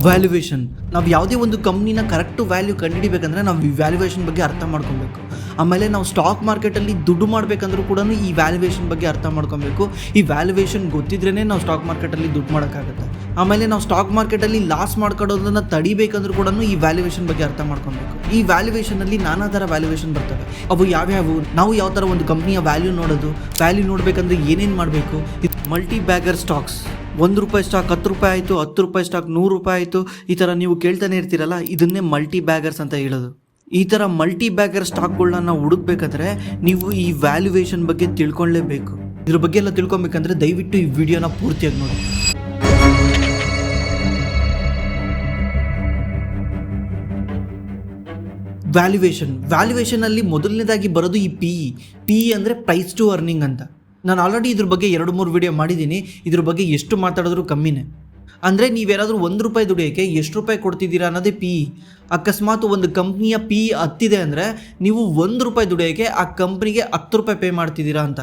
Valuation. ನಾವು ಯಾವುದೇ ಒಂದು ಕಂಪ್ನಿನ ಕರೆಕ್ಟು ವ್ಯಾಲ್ಯೂ ಕಂಡುಹಿಡಿಬೇಕಂದ್ರೆ ನಾವು ಈ ವ್ಯಾಲ್ಯೂಯೇಷನ್ ಬಗ್ಗೆ ಅರ್ಥ ಮಾಡ್ಕೊಬೇಕು. ಆಮೇಲೆ ನಾವು ಸ್ಟಾಕ್ ಮಾರ್ಕೆಟಲ್ಲಿ ದುಡ್ಡು ಮಾಡಬೇಕಂದ್ರೂ ಕೂಡ ಈ ವ್ಯಾಲ್ಯೂಯೇಷನ್ ಬಗ್ಗೆ ಅರ್ಥ ಮಾಡ್ಕೊಬೇಕು. ಈ ವ್ಯಾಲ್ಯೂಯೇಷನ್ ಗೊತ್ತಿದ್ರೇ ನಾವು ಸ್ಟಾಕ್ ಮಾರ್ಕೆಟಲ್ಲಿ ದುಡ್ಡು ಮಾಡೋಕ್ಕಾಗುತ್ತೆ. ಆಮೇಲೆ ನಾವು ಸ್ಟಾಕ್ ಮಾರ್ಕೆಟಲ್ಲಿ ಲಾಸ್ ಮಾಡ್ಕೊಳ್ಳೋದನ್ನು ತಡಿಬೇಕಂದ್ರೂ ಕೂಡ ಈ ವ್ಯಾಲ್ಯೂಯೇಷನ್ ಬಗ್ಗೆ ಅರ್ಥ ಮಾಡ್ಕೊಬೇಕು. ಈ ವ್ಯಾಲ್ಯೂಯೇಷನಲ್ಲಿ ನಾನಾ ಥರ ವ್ಯಾಲ್ಯೂಯೇಷನ್ ಬರ್ತವೆ. ಅವು ಯಾವ್ಯಾವು, ನಾವು ಯಾವ ಥರ ಒಂದು ಕಂಪ್ನಿಯ ವ್ಯಾಲ್ಯೂ ನೋಡೋದು, ವ್ಯಾಲ್ಯೂ ನೋಡಬೇಕಂದ್ರೆ ಏನೇನು ಮಾಡಬೇಕು. ಮಲ್ಟಿ ಬ್ಯಾಗರ್ ಸ್ಟಾಕ್ಸ್, ₹1 ಸ್ಟಾಕ್ ₹10 ಆಯಿತು, ₹10 ಸ್ಟಾಕ್ ₹100 ಆಯಿತು, ಈ ಥರ ನೀವು ಕೇಳ್ತಾನೆ ಇರ್ತೀರಲ್ಲ, ಇದನ್ನೇ ಮಲ್ಟಿ ಬ್ಯಾಗರ್ಸ್ ಅಂತ ಹೇಳೋದು. ಈ ಥರ ಮಲ್ಟಿ ಬ್ಯಾಗರ್ ಸ್ಟಾಕ್ಗಳನ್ನ ನಾವು ಹುಡುಕ್ಬೇಕಾದ್ರೆ ನೀವು ಈ ವ್ಯಾಲ್ಯೂಯೇಷನ್ ಬಗ್ಗೆ ತಿಳ್ಕೊಳ್ಳೇಬೇಕು. ಇದ್ರ ಬಗ್ಗೆ ಎಲ್ಲ ತಿಳ್ಕೊಬೇಕಂದ್ರೆ ದಯವಿಟ್ಟು ಈ ವಿಡಿಯೋನ ಪೂರ್ತಿಯಾಗಿ ನೋಡಿ. ವ್ಯಾಲ್ಯೂಯೇಷನಲ್ಲಿ ಮೊದಲನೇದಾಗಿ ಬರೋದು ಈ ಪಿ ಅಂದರೆ ಪ್ರೈಸ್ ಟು ಅರ್ನಿಂಗ್ ಅಂತ. ನಾನು ಆಲ್ರೆಡಿ ಇದ್ರ ಬಗ್ಗೆ 2-3 ವಿಡಿಯೋ ಮಾಡಿದ್ದೀನಿ. ಇದ್ರ ಬಗ್ಗೆ ಎಷ್ಟು ಮಾತಾಡಿದ್ರು ಕಮ್ಮಿನೇ. ಅಂದರೆ ನೀವೇನಾದರೂ ₹1 ದುಡಿಯೋಕ್ಕೆ ಎಷ್ಟು ರೂಪಾಯಿ ಕೊಡ್ತಿದ್ದೀರಾ ಅನ್ನೋದೇ ಅಕಸ್ಮಾತ್ ಒಂದು ಕಂಪ್ನಿಯ ಹತ್ತಿದೆ ಅಂದರೆ ನೀವು ₹1 ದುಡಿಯೋಕ್ಕೆ ಆ ಕಂಪ್ನಿಗೆ ₹10 ಪೇ ಮಾಡ್ತಿದ್ದೀರಾ ಅಂತ.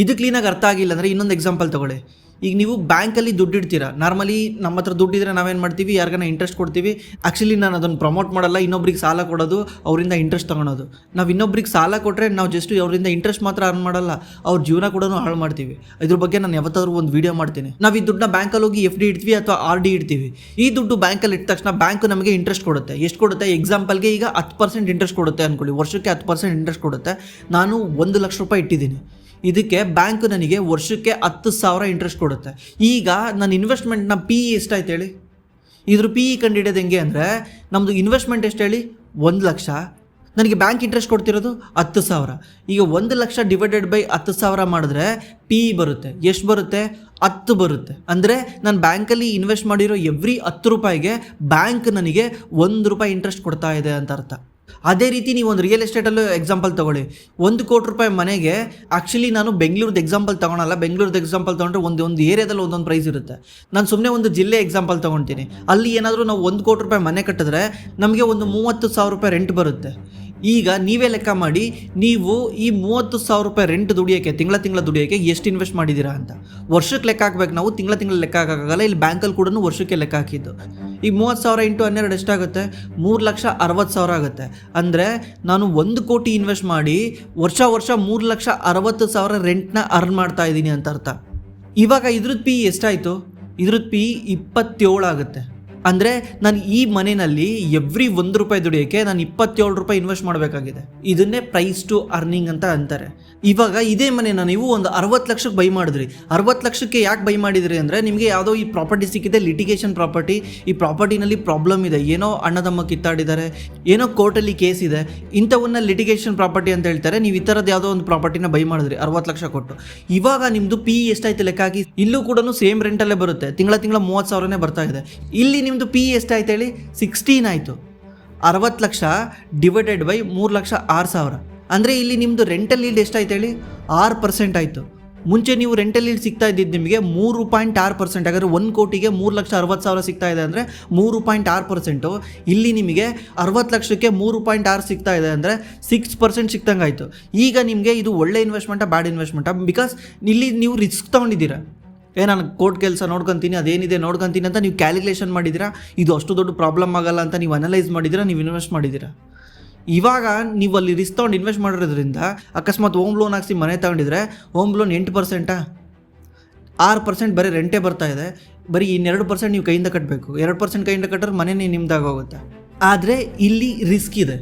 ಇದು ಕ್ಲೀನಾಗಿ ಅರ್ಥ ಆಗಿಲ್ಲ ಅಂದರೆ ಇನ್ನೊಂದು ಎಕ್ಸಾಂಪಲ್ ತಗೊಳ್ಳಿ. ಈಗ ನೀವು ಬ್ಯಾಂಕಲ್ಲಿ ದುಡ್ಡು ಇಡ್ತೀರಾ. ನಾರ್ಮಲಿ ನಮ್ಮ ಹತ್ರ ದುಡ್ಡಿದ್ರೆ ನಾವೇನು ಮಾಡ್ತೀವಿ, ಯಾರಿಗಾನ ಇಂಟ್ರೆಸ್ಟ್ ಕೊಡ್ತೀವಿ. ಆ್ಯಕ್ಚುಲಿ ನಾನು ಅದನ್ನು ಪ್ರಮೋಟ್ ಮಾಡಲ್ಲ. ಇನ್ನೊಬ್ರಿಗೆ ಸಾಲ ಕೊಡೋದು, ಅವರಿಂದ ಇಂಟ್ರೆಸ್ಟ್ ತೊಗೊಳೋದು. ನಾವು ಇನ್ನೊಬ್ರಿಗೆ ಸಾಲ ಕೊಟ್ಟರೆ ನಾವು ಜಸ್ಟ್ ಅವರಿಂದ ಇಂಟ್ರೆಸ್ಟ್ ಮಾತ್ರ ಅರ್ನ್ ಮಾಡಲ್ಲ, ಅವ್ರ ಜೀವನ ಕೂಡ ಹಾಳು ಮಾಡ್ತೀವಿ. ಇದ್ರ ಬಗ್ಗೆ ನಾನು ಯಾವತ್ತಾದ್ರೂ ಒಂದು ವೀಡಿಯೋ ಮಾಡ್ತೀನಿ. ನಾವು ಈ ದುಡ್ಡನ್ನ ಬ್ಯಾಂಕಲ್ಲಿ ಹೋಗಿ FD ಇಡ್ತೀವಿ ಅಥವಾ RD ಇಡ್ತೀವಿ. ಈ ದುಡ್ಡು ಬ್ಯಾಂಕಲ್ಲಿ ಇಟ್ಟ ತಕ್ಷಣ ಬ್ಯಾಂಕು ನಮಗೆ ಇಂಟ್ರೆಸ್ಟ್ ಕೊಡುತ್ತೆ. ಎಷ್ಟು ಕೊಡುತ್ತೆ? ಎಕ್ಸಾಂಪಲ್ಗೆ ಈಗ 10% ಇಂಟ್ರೆಸ್ಟ್ ಕೊಡುತ್ತೆ ಅಂದ್ಕೊಳ್ಳಿ. ವರ್ಷಕ್ಕೆ 10% ಇಂಟ್ರೆಸ್ಟ್ ಕೊಡುತ್ತೆ. ನಾನು ₹1,00,000 ಇಟ್ಟಿದ್ದೀನಿ. ಇದಕ್ಕೆ ಬ್ಯಾಂಕ್ ನನಗೆ ವರ್ಷಕ್ಕೆ 10,000 ಇಂಟ್ರೆಸ್ಟ್ ಕೊಡುತ್ತೆ. ಈಗ ನನ್ನ ಇನ್ವೆಸ್ಟ್ಮೆಂಟ್ನ ಎಷ್ಟಾಯ್ತು ಹೇಳಿ? ಇದ್ರ ಕಂಡುಹಿಡಿಯೋದು ಹೆಂಗೆ ಅಂದರೆ, ನಮ್ಮದು ಇನ್ವೆಸ್ಟ್ಮೆಂಟ್ ಎಷ್ಟು ಹೇಳಿ? 1,00,000. ನನಗೆ ಬ್ಯಾಂಕ್ ಇಂಟ್ರೆಸ್ಟ್ ಕೊಡ್ತಿರೋದು 10,000. ಈಗ 1,00,000 ಡಿವೈಡೆಡ್ ಬೈ 10,000 ಮಾಡಿದ್ರೆ ಬರುತ್ತೆ. ಎಷ್ಟು ಬರುತ್ತೆ? 10 ಬರುತ್ತೆ. ಅಂದರೆ ನಾನು ಬ್ಯಾಂಕಲ್ಲಿ ಇನ್ವೆಸ್ಟ್ ಮಾಡಿರೋ ಎವ್ರಿ ₹10ಗೆ ಬ್ಯಾಂಕ್ ನನಗೆ ₹1 ಇಂಟ್ರೆಸ್ಟ್ ಕೊಡ್ತಾ ಇದೆ ಅಂತ ಅರ್ಥ. ಅದೇ ರೀತಿ ನೀವು ಒಂದು ರಿಯಲ್ ಎಸ್ಟೇಟಲ್ಲೂ ಎಕ್ಸಾಂಪಲ್ ತೊಗೊಳ್ಳಿ. ₹1 ಕೋಟಿ ಮನೆಗೆ, ಆ್ಯಕ್ಚುಲಿ ನಾನು ಬೆಂಗಳೂರದ ಎಕ್ಸಾಂಪಲ್ ತೊಗೊಳಲ್ಲ. ಬೆಂಗಳೂರದ ಎಕ್ಸಾಂಪಲ್ ತೊಗೊಂಡ್ರೆ ಒಂದು ಏರಿಯಾದಲ್ಲಿ ಒಂದೊಂದು ಪ್ರೈಸ್ ಇರುತ್ತೆ. ನಾನು ಸುಮ್ಮನೆ ಒಂದು ಜಿಲ್ಲೆ ಎಕ್ಸಾಂಪಲ್ ತೊಗೊಳ್ತೀನಿ. ಅಲ್ಲಿ ಏನಾದರೂ ನಾವು ₹1 ಕೋಟಿ ಮನೆ ಕಟ್ಟಿದ್ರೆ ನಮಗೆ ಒಂದು ₹30,000 ರೆಂಟ್ ಬರುತ್ತೆ. ಈಗ ನೀವೇ ಲೆಕ್ಕ ಮಾಡಿ, ನೀವು ಈ ₹30,000 ರೆಂಟ್ ದುಡಿಯೋಕ್ಕೆ, ತಿಂಗಳ ದುಡಿಯೋಕ್ಕೆ ಎಷ್ಟು ಇನ್ವೆಸ್ಟ್ ಮಾಡಿದ್ದೀರಾ ಅಂತ. ವರ್ಷಕ್ಕೆ ಲೆಕ್ಕ ಹಾಕ್ಬೇಕು ನಾವು, ತಿಂಗಳ ಲೆಕ್ಕ ಹಾಕೋಕ್ಕಾಗಲ್ಲ. ಇಲ್ಲಿ ಬ್ಯಾಂಕಲ್ಲಿ ಕೂಡ ವರ್ಷಕ್ಕೆ ಲೆಕ್ಕ ಹಾಕಿದ್ದು. ಈ 30,000 × 12 ಎಷ್ಟಾಗುತ್ತೆ? 3,60,000 ಆಗುತ್ತೆ. ಅಂದರೆ ನಾನು 1 ಕೋಟಿ ಇನ್ವೆಸ್ಟ್ ಮಾಡಿ ವರ್ಷ 3,60,000 ರೆಂಟ್ನ ಅರ್ನ್ ಮಾಡ್ತಾ ಇದ್ದೀನಿ ಅಂತ ಅರ್ಥ. ಇವಾಗ ಇದ್ರದ್ದು ಎಷ್ಟಾಯಿತು? ಇದ್ರದ್ದು 27 ಆಗುತ್ತೆ. ಅಂದರೆ ನಾನು ಈ ಮನೆಯಲ್ಲಿ ಎವ್ರಿ ₹1 ದುಡಿಯೋಕ್ಕೆ ನಾನು ₹27 ಇನ್ವೆಸ್ಟ್ ಮಾಡಬೇಕಾಗಿದೆ. ಇದನ್ನೇ ಪ್ರೈಸ್ ಟು ಅರ್ನಿಂಗ್ ಅಂತ ಅಂತಾರೆ. ಇವಾಗ ಇದೇ ಮನೆನ ನೀವು ಒಂದು 60 ಲಕ್ಷಕ್ಕೆ ಬೈ ಮಾಡಿದ್ರಿ. 60 ಲಕ್ಷಕ್ಕೆ ಯಾಕೆ ಬೈ ಮಾಡಿದ್ರಿ ಅಂದರೆ, ನಿಮಗೆ ಯಾವುದೋ ಈ ಪ್ರಾಪರ್ಟಿ ಸಿಕ್ಕಿದೆ, ಲಿಟಿಗೇಷನ್ ಪ್ರಾಪರ್ಟಿ. ಈ ಪ್ರಾಪರ್ಟಿನಲ್ಲಿ ಪ್ರಾಬ್ಲಮ್ ಇದೆ, ಏನೋ ಅಣ್ಣದಮ್ಮ ಕಿತ್ತಾಡಿದ್ದಾರೆ, ಏನೋ ಕೋರ್ಟಲ್ಲಿ ಕೇಸ್ ಇದೆ, ಇಂಥವನ್ನ ಲಿಟಿಗೇಷನ್ ಪ್ರಾಪರ್ಟಿ ಅಂತ ಹೇಳ್ತಾರೆ. ನೀವು ಈ ಥರದ್ದು ಯಾವುದೋ ಒಂದು ಪ್ರಾಪರ್ಟಿನ ಬೈ ಮಾಡಿದ್ರಿ 60 ಲಕ್ಷ ಕೊಟ್ಟು. ಇವಾಗ ನಿಮ್ಮದು ಎಷ್ಟಾಯ್ತು ಲೆಕ್ಕ ಹಾಕಿ. ಇಲ್ಲೂ ಕೂಡ ಸೇಮ್ ರೆಂಟಲ್ಲೇ ಬರುತ್ತೆ. ತಿಂಗಳ 30,000ನೇ ಬರ್ತಾ ಇದೆ. ಇಲ್ಲಿ ನಿಮ್ಮದು ಎಷ್ಟಾಯ್ತು ಹೇಳಿ? 16 ಆಯಿತು. 60 ಲಕ್ಷ ಡಿವೈಡೆಡ್ ಬೈ 3,06,000. ಅಂದರೆ ಇಲ್ಲಿ ನಿಮ್ಮದು ರೆಂಟಲ್ ಈಲ್ಡ್ ಎಷ್ಟಾಯ್ತು ಹೇಳಿ? 6% ಆಯಿತು. ಮುಂಚೆ ನೀವು ರೆಂಟಲ್ ಈಲ್ಡ್ ಸಿಗ್ತಾ ಇದ್ದಿದ್ದು ನಿಮಗೆ 3.6%. ಹಾಗಾದರೆ 1 ಕೋಟಿಗೆ 3,60,000 ಸಿಗ್ತಾ ಇದೆ ಅಂದರೆ 3.6%. ಇಲ್ಲಿ ನಿಮಗೆ 60 ಲಕ್ಷಕ್ಕೆ 3.6 ಸಿಗ್ತಾ ಇದೆ ಅಂದರೆ 6% ಸಿಕ್ತಂಗೆ ಆಯಿತು. ಈಗ ನಿಮಗೆ ಇದು ಒಳ್ಳೆ ಇನ್ವೆಸ್ಟ್ಮೆಂಟಾ ಬ್ಯಾಡ್ ಇನ್ವೆಸ್ಟ್ಮೆಂಟಾ? ಬಿಕಾಸ್ ಇಲ್ಲಿ ನೀವು ರಿಸ್ಕ್ ತೊಗೊಂಡಿದ್ದೀರಾ. ನಾನು ಕೋರ್ಟ್ ಕೆಲಸ ನೋಡ್ಕೊತೀನಿ, ಅದೇನಿದೆ ನೋಡ್ಕೊತೀನಿ ಅಂತ ನೀವು ಕ್ಯಾಲ್ಕುಲೇಷನ್ ಮಾಡಿದ್ದೀರಾ. ಇದು ಅಷ್ಟು ದೊಡ್ಡ ಪ್ರಾಬ್ಲಮ್ ಆಗಲ್ಲ ಅಂತ ನೀವು ಅನಲೈಸ್ ಮಾಡಿದ್ದೀರಾ, ನೀವು ಇನ್ವೆಸ್ಟ್ ಮಾಡಿದ್ದೀರಾ. ಇವಾಗ ನೀವು ಅಲ್ಲಿ ರಿಸ್ಕ್ ತೊಗೊಂಡು ಇನ್ವೆಸ್ಟ್ ಮಾಡಿರೋದ್ರಿಂದ ಅಕಸ್ಮಾತ್ ಹೋಮ್ ಲೋನ್ ಹಾಕ್ಸಿ ಮನೆ ತಗೊಂಡಿದ್ರೆ ಹೋಮ್ ಲೋನ್ 8%, 6% ಬರೀ ರೆಂಟೇ ಬರ್ತಾ ಇದೆ. ಬರೀ 2% ನೀವು ಕೈಯಿಂದ ಕಟ್ಟಬೇಕು. 2% ಕೈಯಿಂದ ಕಟ್ಟರೆ ಮನೆಯೇ ನಿಮ್ದಾಗೋಗುತ್ತೆ. ಆದರೆ ಇಲ್ಲಿ ರಿಸ್ಕ್ ಇದೆ.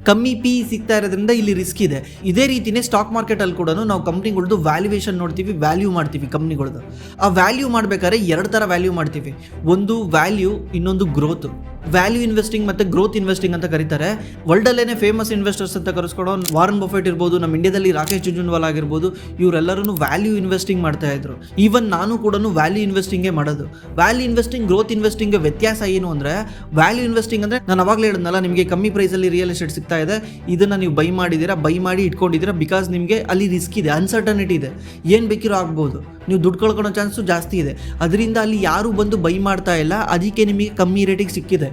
ಕಮ್ಮಿ ಸಿಗ್ತಾ ಇರೋದ್ರಿಂದ ಇಲ್ಲಿ ರಿಸ್ಕ್ ಇದೆ. ಇದೇ ರೀತಿಯೇ ಸ್ಟಾಕ್ ಮಾರ್ಕೆಟಲ್ಲಿ ಕೂಡ ನಾವು ಕಂಪ್ನಿಗಳದ್ದು ವ್ಯಾಲ್ಯೂಯೇಷನ್ ನೋಡ್ತೀವಿ, ವ್ಯಾಲ್ಯೂ ಮಾಡ್ತೀವಿ ಕಂಪ್ನಿಗಳದ್ದು. ಆ ವ್ಯಾಲ್ಯೂ ಮಾಡಬೇಕಾದ್ರೆ 2 ಥರ ವ್ಯಾಲ್ಯೂ ಮಾಡ್ತೀವಿ. ಒಂದು ವ್ಯಾಲ್ಯೂ, ಇನ್ನೊಂದು ಗ್ರೋತ್. ವ್ಯಾಲ್ಯೂ ಇನ್ವೆಸ್ಟಿಂಗ್ ಮತ್ತು ಗ್ರೋತ್ ಇನ್ವೆಸ್ಟಿಂಗ್ ಅಂತ ಕರೀತಾರೆ. ವರ್ಲ್ಡಲ್ಲೇ ಫೇಮಸ್ ಇನ್ವೆಸ್ಟರ್ಸ್ ಅಂತ ಕರೆಸ್ಕೊಡೋ ವಾರನ್ ಬಫೆಟ್ ಇರ್ಬೋದು, ನಮ್ಮ ಇಂಡಿಯಾದಲ್ಲಿ ರಾಕೇಶ್ ಜುಂಜುನ್ವಾಲಾ ಆಗಿರ್ಬೋದು, ಇವರೆಲ್ಲರೂ ವ್ಯಾಲ್ಯೂ ಇನ್ವೆಸ್ಟಿಂಗ್ ಮಾಡ್ತಾ ಇದ್ರು. ಈವನ್ ನಾನು ಕೂಡ ವ್ಯಾಲ್ಯೂ ಇನ್ವೆಸ್ಟಿಂಗೇ ಮಾಡೋದು. ವ್ಯಾಲ್ಯೂ ಇನ್ವೆಸ್ಟಿಂಗ್, ಗ್ರೋತ್ ಇನ್ವೆಸ್ಟಿಂಗ್ ವ್ಯತ್ಯಾಸ ಏನು ಅಂದರೆ, ವ್ಯಾಲ್ಯೂ ಇನ್ವೆಸ್ಟಿಂಗ್ ಅಂದರೆ ನಾನು ಅವಾಗಲೇ ಹೇಳಿದ್ನಲ್ಲ, ನಿಮಗೆ ಕಮ್ಮಿ ಪ್ರೈಸಲ್ಲಿ ರಿಯಲ್ ಎಸ್ಟೇಟ್ ಸಿಗ್ತಾ ಇದೆ, ಇದನ್ನು ನೀವು ಬೈ ಮಾಡಿದ್ದೀರಾ, ಬೈ ಮಾಡಿ ಇಟ್ಕೊಂಡಿದ್ದೀರಾ. ಬಿಕಾಸ್ ನಿಮಗೆ ಅಲ್ಲಿ ರಿಸ್ಕ್ ಇದೆ, ಅನ್ಸರ್ಟನಿಟಿ ಇದೆ, ಏನು ಬೇಕಿರೋ ಆಗ್ಬೋದು, ನೀವು ದುಡ್ಡು ಕಳ್ಕೊಳ್ಳೋ ಚಾನ್ಸು ಜಾಸ್ತಿ ಇದೆ. ಅದರಿಂದ ಅಲ್ಲಿ ಯಾರು ಬಂದು ಬೈ ಮಾಡ್ತಾ ಇಲ್ಲ, ಅದಕ್ಕೆ ನಿಮಗೆ ಕಮ್ಮಿ ರೇಟಿಗೆ ಸಿಕ್ಕಿದೆ.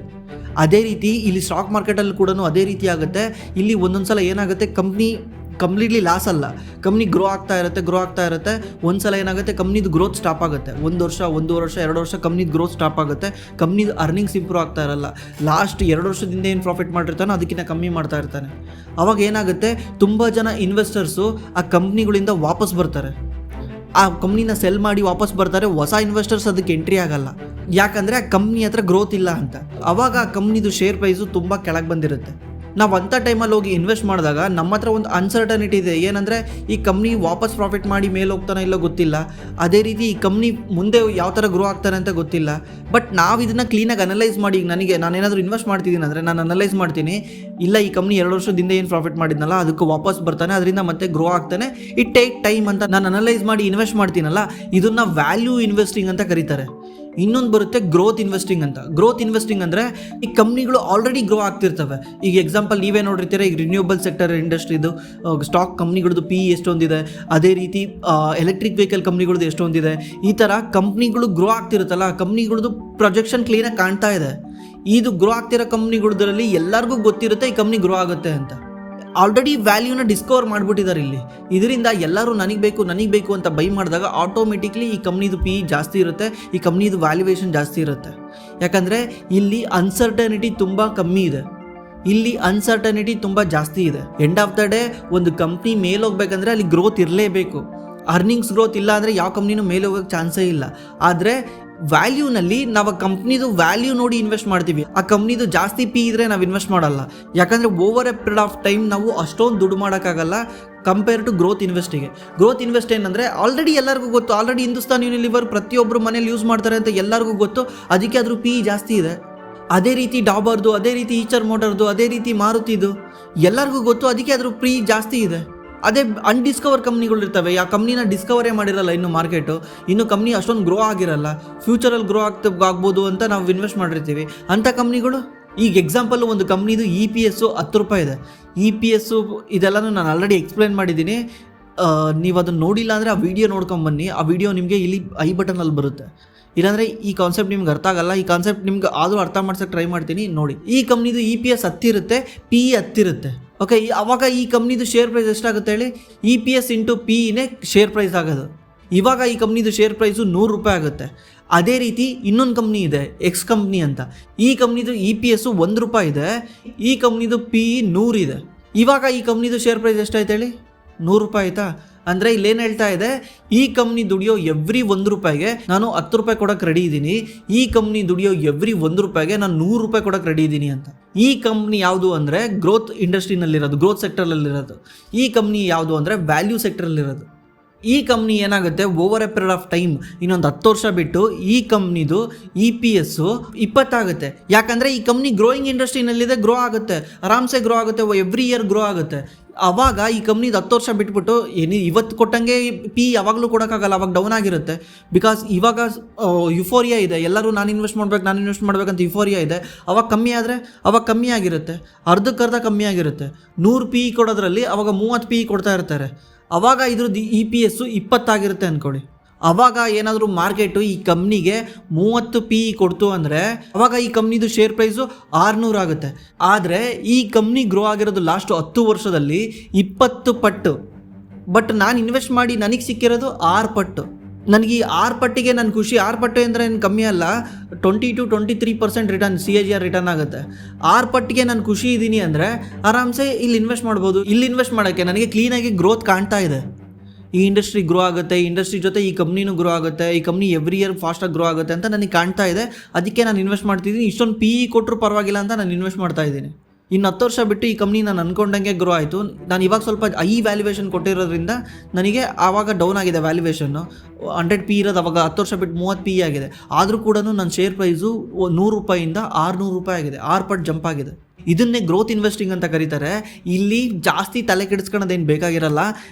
ಅದೇ ರೀತಿ ಇಲ್ಲಿ ಸ್ಟಾಕ್ ಮಾರ್ಕೆಟಲ್ಲಿ ಕೂಡ ಅದೇ ರೀತಿ ಆಗುತ್ತೆ. ಇಲ್ಲಿ ಒಂದೊಂದು ಸಲ ಏನಾಗುತ್ತೆ, ಕಂಪ್ನಿ ಕಂಪ್ಲೀಟ್ಲಿ ಲಾಸ್ ಅಲ್ಲ. ಕಂಪ್ನಿ ಗ್ರೋ ಆಗ್ತಾ ಇರುತ್ತೆ. ಒಂದ್ಸಲ ಏನಾಗುತ್ತೆ, ಕಂಪ್ನಿದು ಗ್ರೋತ್ ಸ್ಟಾಪ್ ಆಗುತ್ತೆ. 1 ವರ್ಷ, 1.5 ವರ್ಷ, 2 ವರ್ಷ ಕಂಪ್ನಿದು ಗ್ರೋತ್ ಸ್ಟಾಪ್ ಆಗುತ್ತೆ. ಕಂಪ್ನಿದು ಅರ್ನಿಂಗ್ಸ್ ಇಂಪ್ರೂವ್ ಆಗ್ತಾ ಇರಲ್ಲ. ಲಾಸ್ಟ್ 2 ವರ್ಷದಿಂದ ಏನು ಪ್ರಾಫಿಟ್ ಮಾಡಿರ್ತಾನೋ ಅದಕ್ಕಿಂತ ಕಮ್ಮಿ ಮಾಡ್ತಾ ಇರ್ತಾನೆ. ಅವಾಗ ಏನಾಗುತ್ತೆ, ತುಂಬ ಜನ ಇನ್ವೆಸ್ಟರ್ಸು ಆ ಕಂಪ್ನಿಗಳಿಂದ ವಾಪಸ್ ಬರ್ತಾರೆ. ಆ ಕಂಪ್ನಿನ ಸೆಲ್ ಮಾಡಿ ವಾಪಸ್ ಬರ್ತಾರೆ. ಹೊಸ ಇನ್ವೆಸ್ಟರ್ಸ್ ಅದಕ್ಕೆ ಎಂಟ್ರಿ ಆಗಲ್ಲ, ಯಾಕಂದರೆ ಆ ಕಂಪ್ನಿ ಹತ್ರ ಗ್ರೋತ್ ಇಲ್ಲ ಅಂತ. ಅವಾಗ ಆ ಕಂಪ್ನಿದು ಶೇರ್ ಪ್ರೈಸು ತುಂಬ ಕೆಳಗೆ ಬಂದಿರುತ್ತೆ. ನಾವು ಅಂಥ ಟೈಮಲ್ಲಿ ಹೋಗಿ ಇನ್ವೆಸ್ಟ್ ಮಾಡಿದಾಗ ನಮ್ಮ ಹತ್ರ ಒಂದು ಅನ್ಸರ್ಟನಿಟಿ ಇದೆ. ಏನಂದರೆ ಈ ಕಂಪ್ನಿ ವಾಪಸ್ ಪ್ರಾಫಿಟ್ ಮಾಡಿ ಮೇಲೆ ಹೋಗ್ತಾನೆ ಇಲ್ಲೋ ಗೊತ್ತಿಲ್ಲ. ಅದೇ ರೀತಿ ಈ ಕಂಪ್ನಿ ಮುಂದೆ ಯಾವ ಥರ ಗ್ರೋ ಆಗ್ತಾನೆ ಅಂತ ಗೊತ್ತಿಲ್ಲ. ಬಟ್ ನಾವು ಇದನ್ನು ಕ್ಲೀನಾಗಿ ಅನಲೈಸ್ ಮಾಡಿ, ನಾನೇನಾದರೂ ಇನ್ವೆಸ್ಟ್ ಮಾಡ್ತಿದ್ದೀನಿ ಅಂದರೆ ನಾನು ಅನಲೈಸ್ ಮಾಡ್ತೀನಿ, ಇಲ್ಲ ಈ ಕಂಪ್ನಿ 2 ವರ್ಷದಿಂದ ಏನು ಪ್ರಾಫಿಟ್ ಮಾಡಿದ್ನಲ್ಲ ಅದಕ್ಕೆ ವಾಪಸ್ ಬರ್ತಾನೆ, ಅದರಿಂದ ಮತ್ತೆ ಗ್ರೋ ಆಗ್ತಾನೆ, ಇಟ್ ಟೇಕ್ ಟೈಮ್ ಅಂತ ನಾನು ಅನಲೈಸ್ ಮಾಡಿ ಇನ್ವೆಸ್ಟ್ ಮಾಡ್ತೀನಲ್ಲ, ಇದನ್ನು ವ್ಯಾಲ್ಯೂ ಇನ್ವೆಸ್ಟಿಂಗ್ ಅಂತ ಕರೀತಾರೆ. ಇನ್ನೊಂದು ಬರುತ್ತೆ ಗ್ರೋತ್ ಇನ್ವೆಸ್ಟಿಂಗ್ ಅಂತ. ಗ್ರೋತ್ ಇನ್ವೆಸ್ಟಿಂಗ್ ಅಂದರೆ ಈ ಕಂಪ್ನಿಗಳು ಆಲ್ರೆಡಿ ಗ್ರೋ ಆಗ್ತಿರ್ತವೆ. ಈಗ ಎಕ್ಸಾಂಪಲ್ ನೀವೇ ನೋಡಿರ್ತೀರ, ಈಗ ರಿನ್ಯೂವಬಲ್ ಸೆಕ್ಟರ್ ಇಂಡಸ್ಟ್ರಿದು ಸ್ಟಾಕ್ ಕಂಪ್ನಿಗಳದ್ದು PE ಎಷ್ಟೊಂದಿದೆ, ಅದೇ ರೀತಿ ಎಲೆಕ್ಟ್ರಿಕ್ ವೆಹಿಕಲ್ ಕಂಪ್ನಿಗಳದ್ದು ಎಷ್ಟೊಂದಿದೆ. ಈ ಥರ ಕಂಪ್ನಿಗಳು ಗ್ರೋ ಆಗ್ತಿರುತ್ತಲ್ಲ, ಕಂಪ್ನಿಗಳದ್ದು ಪ್ರೊಜೆಕ್ಷನ್ ಕ್ಲೀನಾಗಿ ಕಾಣ್ತಾ ಇದೆ. ಇದು ಗ್ರೋ ಆಗ್ತಿರೋ ಕಂಪ್ನಿಗಳದ್ರಲ್ಲಿ ಎಲ್ಲರಿಗೂ ಗೊತ್ತಿರುತ್ತೆ ಈ ಕಂಪ್ನಿ ಗ್ರೋ ಆಗುತ್ತೆ ಅಂತ. ಆಲ್ರೆಡಿ ವ್ಯಾಲ್ಯೂನ ಡಿಸ್ಕವರ್ ಮಾಡಿಬಿಟ್ಟಿದ್ದಾರೆ ಇಲ್ಲಿ. ಇದರಿಂದ ಎಲ್ಲರೂ ನನಗೆ ಬೇಕು ಅಂತ ಬೈ ಮಾಡಿದಾಗ ಆಟೋಮೆಟಿಕ್ಲಿ ಈ ಕಂಪ್ನಿದು PE ಜಾಸ್ತಿ ಇರುತ್ತೆ, ಈ ಕಂಪ್ನಿದು ವ್ಯಾಲ್ಯೂಯೇಷನ್ ಜಾಸ್ತಿ ಇರುತ್ತೆ. ಯಾಕಂದರೆ ಇಲ್ಲಿ ಅನ್ಸರ್ಟನಿಟಿ ತುಂಬ ಕಮ್ಮಿ ಇದೆ, ಇಲ್ಲಿ ಅನ್ಸರ್ಟನಿಟಿ ತುಂಬ ಜಾಸ್ತಿ ಇದೆ. ಎಂಡ್ ಆಫ್ ದ ಡೇ ಒಂದು ಕಂಪ್ನಿ ಮೇಲೆ ಹೋಗ್ಬೇಕಂದ್ರೆ ಅಲ್ಲಿ ಗ್ರೋತ್ ಇರಲೇಬೇಕು. ಅರ್ನಿಂಗ್ಸ್ ಗ್ರೋತ್ ಇಲ್ಲ ಅಂದರೆ ಯಾವ ಕಂಪ್ನಿನೂ ಮೇಲೆ ಹೋಗೋಕ್ಕೆ ಚಾನ್ಸೇ ಇಲ್ಲ. ಆದರೆ ವ್ಯಾಲ್ಯೂನಲ್ಲಿ ನಾವು ಕಂಪ್ನಿದು ವ್ಯಾಲ್ಯೂ ನೋಡಿ ಇನ್ವೆಸ್ಟ್ ಮಾಡ್ತೀವಿ. ಆ ಕಂಪ್ನಿದು ಜಾಸ್ತಿ PE ಇದ್ದರೆ ನಾವು ಇನ್ವೆಸ್ಟ್ ಮಾಡಲ್ಲ, ಯಾಕಂದರೆ over a period of time ನಾವು ಅಷ್ಟೊಂದು ದುಡ್ಡು ಮಾಡೋಕ್ಕಾಗಲ್ಲ ಕಂಪೇರ್ ಟು ಗ್ರೋತ್ ಇನ್ವೆಸ್ಟಿಗೆ. ಗ್ರೋತ್ ಇನ್ವೆಸ್ಟ್ ಏನಂದರೆ ಆಲ್ರೆಡಿ ಎಲ್ಲರಿಗೂ ಗೊತ್ತು, ಆಲ್ರೆಡಿ ಹಿಂದೂಸ್ತಾನ್ ಯೂನಿಲಿವರ್ ಪ್ರತಿಯೊಬ್ಬರು ಮನೇಲಿ ಯೂಸ್ ಮಾಡ್ತಾರೆ ಅಂತ ಎಲ್ಲರಿಗೂ ಗೊತ್ತು, ಅದಕ್ಕೆ ಅದ್ರ PE ಜಾಸ್ತಿ ಇದೆ. ಅದೇ ರೀತಿ ಡಾಬರ್ದು, ಅದೇ ರೀತಿ ಈಚರ್ ಮೋಟರ್ದು, ಅದೇ ರೀತಿ ಮಾರುತಿದು ಎಲ್ಲರಿಗೂ ಗೊತ್ತು, ಅದಕ್ಕೆ ಅದ್ರ PE ಜಾಸ್ತಿ ಇದೆ. ಅದೇ ಅನ್ಡಿಸ್ಕವರ್ ಕಂಪ್ನಿಗಳು ಇರ್ತವೆ, ಆ ಕಂಪ್ನಿನ ಡಿಸ್ಕವರೇ ಮಾಡಿರಲ್ಲ ಇನ್ನು ಮಾರ್ಕೆಟು, ಇನ್ನು ಕಂಪ್ನಿ ಅಷ್ಟೊಂದು ಗ್ರೋ ಆಗಿರಲ್ಲ, ಫ್ಯೂಚರಲ್ಲಿ ಗ್ರೋ ಆಗ್ಬೋದು ಅಂತ ನಾವು ಇನ್ವೆಸ್ಟ್ ಮಾಡಿರ್ತೀವಿ ಅಂಥ ಕಂಪ್ನಿಗಳು. ಈಗ ಎಕ್ಸಾಂಪಲ್ ಒಂದು ಕಂಪ್ನಿದು EPS 10 ರೂಪಾಯಿ ಇದೆ. EPS ಇದೆಲ್ಲನೂ ನಾನು ಆಲ್ರೆಡಿ ಎಕ್ಸ್ಪ್ಲೇನ್ ಮಾಡಿದ್ದೀನಿ. ನೀವು ಅದನ್ನು ನೋಡಿಲ್ಲ ಅಂದರೆ ಆ ವಿಡಿಯೋ ನೋಡ್ಕೊಂಬನ್ನಿ. ಆ ವಿಡಿಯೋ ನಿಮಗೆ ಇಲ್ಲಿ ಐ ಬಟನಲ್ಲಿ ಬರುತ್ತೆ. ಇಲ್ಲಾಂದರೆ ಈ ಕಾನ್ಸೆಪ್ಟ್ ನಿಮ್ಗೆ ಅರ್ಥ ಆಗಲ್ಲ. ಈ ಕಾನ್ಸೆಪ್ಟ್ ನಿಮ್ಗೆ ಆದರೂ ಅರ್ಥ ಮಾಡ್ಸೋಕ್ಕೆ ಟ್ರೈ ಮಾಡ್ತೀನಿ, ನೋಡಿ. ಈ ಕಂಪ್ನಿದು EPS 10 ಇರುತ್ತೆ, PE 10 ಇರುತ್ತೆ. ಓಕೆ, ಅವಾಗ ಈ ಕಂಪ್ನಿದು ಶೇರ್ ಪ್ರೈಸ್ ಎಷ್ಟಾಗುತ್ತೆ ಹೇಳಿ? EPS ಇಂಟು PEನೇ ಶೇರ್ ಪ್ರೈಸ್ ಆಗೋದು. ಇವಾಗ ಈ ಕಂಪ್ನಿದು ಶೇರ್ ಪ್ರೈಸು 100 ರೂಪಾಯಿ ಆಗುತ್ತೆ. ಅದೇ ರೀತಿ ಇನ್ನೊಂದು ಕಂಪ್ನಿ ಇದೆ, ಎಕ್ಸ್ ಕಂಪ್ನಿ ಅಂತ. ಈ ಕಂಪ್ನಿದು EPS 1 ರೂಪಾಯಿ ಇದೆ, ಈ ಕಂಪ್ನಿದು PE 100 ಇದೆ. ಇವಾಗ ಈ ಕಂಪ್ನಿದು ಶೇರ್ ಪ್ರೈಸ್ ಎಷ್ಟಾಯ್ತು ಹೇಳಿ? 100 ರೂಪಾಯಿ ಆಯಿತಾ? ಅಂದರೆ ಇಲ್ಲೇನು ಹೇಳ್ತಾ ಇದೆ, ಈ ಕಂಪ್ನಿ ದುಡಿಯೋ ಎವ್ರಿ 1 ರೂಪಾಯಿಗೆ ನಾನು 10 ರೂಪಾಯಿ ಕೊಡೋಕೆ ರೆಡಿ ಇದ್ದೀನಿ, ಈ ಕಂಪ್ನಿ ದುಡಿಯೋ ಎವ್ರಿ 1 ರೂಪಾಯಿಗೆ ನಾನು 100 ರೂಪಾಯಿ ಕೊಡೋಕೆ ರೆಡಿ ಇದ್ದೀನಿ ಅಂತ. ಈ ಕಂಪ್ನಿ ಯಾವುದು ಅಂದರೆ ಗ್ರೋತ್ ಇಂಡಸ್ಟ್ರಿನಲ್ಲಿರೋದು, ಗ್ರೋತ್ ಸೆಕ್ಟರಲ್ಲಿರೋದು. ಈ ಕಂಪ್ನಿ ಯಾವುದು ಅಂದರೆ ವ್ಯಾಲ್ಯೂ ಸೆಕ್ಟರಲ್ಲಿರೋದು. ಈ ಕಂಪ್ನಿ ಏನಾಗುತ್ತೆ, over a period of time ಇನ್ನೊಂದು 10 ವರ್ಷ ಬಿಟ್ಟು ಈ ಕಂಪ್ನಿದು EPS 20 ಆಗುತ್ತೆ. ಯಾಕಂದರೆ ಈ ಕಂಪ್ನಿ ಗ್ರೋಯಿಂಗ್ ಇಂಡಸ್ಟ್ರಿನಲ್ಲಿದೆ, ಗ್ರೋ ಆಗುತ್ತೆ, ಆರಾಮ್ಸೆ ಗ್ರೋ ಆಗುತ್ತೆ, ಎವ್ರಿ ಇಯರ್ ಗ್ರೋ ಆಗುತ್ತೆ. ಆವಾಗ ಈ ಕಂಪ್ನಿದು 10 ವರ್ಷ ಬಿಟ್ಬಿಟ್ಟು ಇವತ್ತು ಕೊಟ್ಟಂಗೆ PE ಯಾವಾಗಲೂ ಕೊಡೋಕ್ಕಾಗಲ್ಲ, ಅವಾಗ ಡೌನ್ ಆಗಿರುತ್ತೆ. ಬಿಕಾಸ್ ಇವಾಗ ಯುಫೋರಿಯಾ ಇದೆ, ಎಲ್ಲರೂ ನಾನು ಇನ್ವೆಸ್ಟ್ ಮಾಡ್ಬೇಕಂತ ಯುಫೋರಿಯಾ ಇದೆ. ಅವಾಗ ಕಮ್ಮಿ ಆದರೆ ಅವಾಗ ಕಮ್ಮಿ ಆಗಿರುತ್ತೆ, ಅರ್ಧಕ್ಕರ್ಧ ಕಮ್ಮಿ ಆಗಿರುತ್ತೆ. 100 PE ಕೊಡೋದ್ರಲ್ಲಿ ಅವಾಗ 30 PE ಕೊಡ್ತಾ ಇರ್ತಾರೆ. ಅವಾಗ ಇದ್ರದ್ದು EPS 20 ಆಗಿರುತ್ತೆ ಅಂದ್ಕೊಳ್ಳಿ. ಅವಾಗ ಏನಾದರೂ ಮಾರ್ಕೆಟು ಈ ಕಂಪ್ನಿಗೆ 30 PE ಕೊಡ್ತು ಅಂದರೆ ಅವಾಗ ಈ ಕಂಪ್ನಿದು ಶೇರ್ ಪ್ರೈಸು 600 ಆಗುತ್ತೆ. ಆದರೆ ಈ ಕಂಪ್ನಿ ಗ್ರೋ ಆಗಿರೋದು ಲಾಸ್ಟ್ 10 ವರ್ಷದಲ್ಲಿ 20 ಪಟ್ಟು. ಬಟ್ ನಾನು ಇನ್ವೆಸ್ಟ್ ಮಾಡಿ ನನಗೆ ಸಿಕ್ಕಿರೋದು 6 ಪಟ್ಟು. ನನಗೆ ಈ 6 ಪಟ್ಟಿಗೆ ನನ್ನ ಖುಷಿ. 6 ಪಟ್ಟು ಅಂದರೆ ಏನು ಕಮ್ಮಿ ಅಲ್ಲ, 20 to 23% ರಿಟರ್ನ್ CAGR ರಿಟರ್ನ್ ಆಗುತ್ತೆ. 6 ಪಟ್ಟಿಗೆ ನಾನು ಖುಷಿ ಇದ್ದೀನಿ ಅಂದರೆ ಆರಾಮ್ಸೆ ಇಲ್ಲಿ ಇನ್ವೆಸ್ಟ್ ಮಾಡ್ಬೋದು. ಇಲ್ಲಿ ಇನ್ವೆಸ್ಟ್ ಮಾಡೋಕ್ಕೆ ನನಗೆ ಕ್ಲೀನಾಗಿ ಗ್ರೋತ್ ಕಾಣ್ತಾ ಇದೆ. ಈ ಇಂಡಸ್ಟ್ರಿ ಗ್ರೋ ಆಗುತ್ತೆ, ಈ ಇಂಡಸ್ಟ್ರಿ ಜೊತೆ ಈ ಕಂಪ್ನಿನೂ ಗ್ರೋ ಆಗುತ್ತೆ, ಈ ಕಂಪ್ನಿ ಎವ್ರಿ ಇಯರ್ ಫಾಸ್ಟಾಗಿ ಗ್ರೋ ಆಗುತ್ತೆ ಅಂತ ನನಗೆ ಕಾಣ್ತಾ ಇದೆ. ಅದಕ್ಕೆ ನಾನು ಇನ್ವೆಸ್ಟ್ ಮಾಡ್ತಿದ್ದೀನಿ. ಇಷ್ಟೊಂದು PE ಕೊಟ್ಟರು ಪರವಾಗಿಲ್ಲ ಅಂತ ನಾನು ಇನ್ವೆಸ್ಟ್ ಮಾಡ್ತಾ ಇದ್ದೀನಿ. ಇನ್ನು 10 ವರ್ಷ ಬಿಟ್ಟು ಈ ಕಂಪ್ನಿ ನಾನು ಅಂದ್ಕೊಂಡಂಗೆ ಗ್ರೋ ಆಯಿತು. ನಾನು ಇವಾಗ ಸ್ವಲ್ಪ ವ್ಯಾಲ್ಯೂಯೇಷನ್ ಕೊಟ್ಟಿರೋದ್ರಿಂದ ನನಗೆ ಆವಾಗ ಡೌನ್ ಆಗಿದೆ ವ್ಯಾಲ್ಯೂಯೇಷನ್ನು. 100 PE ಇರೋದು ಅವಾಗ 10 ವರ್ಷ ಬಿಟ್ಟು 30 PE ಆಗಿದೆ. ಆದರೂ ಕೂಡ ನನ್ನ ಶೇರ್ ಪ್ರೈಸು 100 ರೂಪಾಯಿಂದ 600 ರೂಪಾಯಿ ಆಗಿದೆ, 6 ಪಟ್ಟು ಜಂಪ್ ಆಗಿದೆ. ಇದನ್ನೇ ಗ್ರೋತ್ ಇನ್ವೆಸ್ಟಿಂಗ್ ಅಂತ ಕರೀತಾರೆ. ಇಲ್ಲಿ ಜಾಸ್ತಿ ತಲೆ ಕೆಡಿಸ್ಕೊಳ್ಳೋದೇನು ಬೇಕಾಗಿರಲ್ಲ.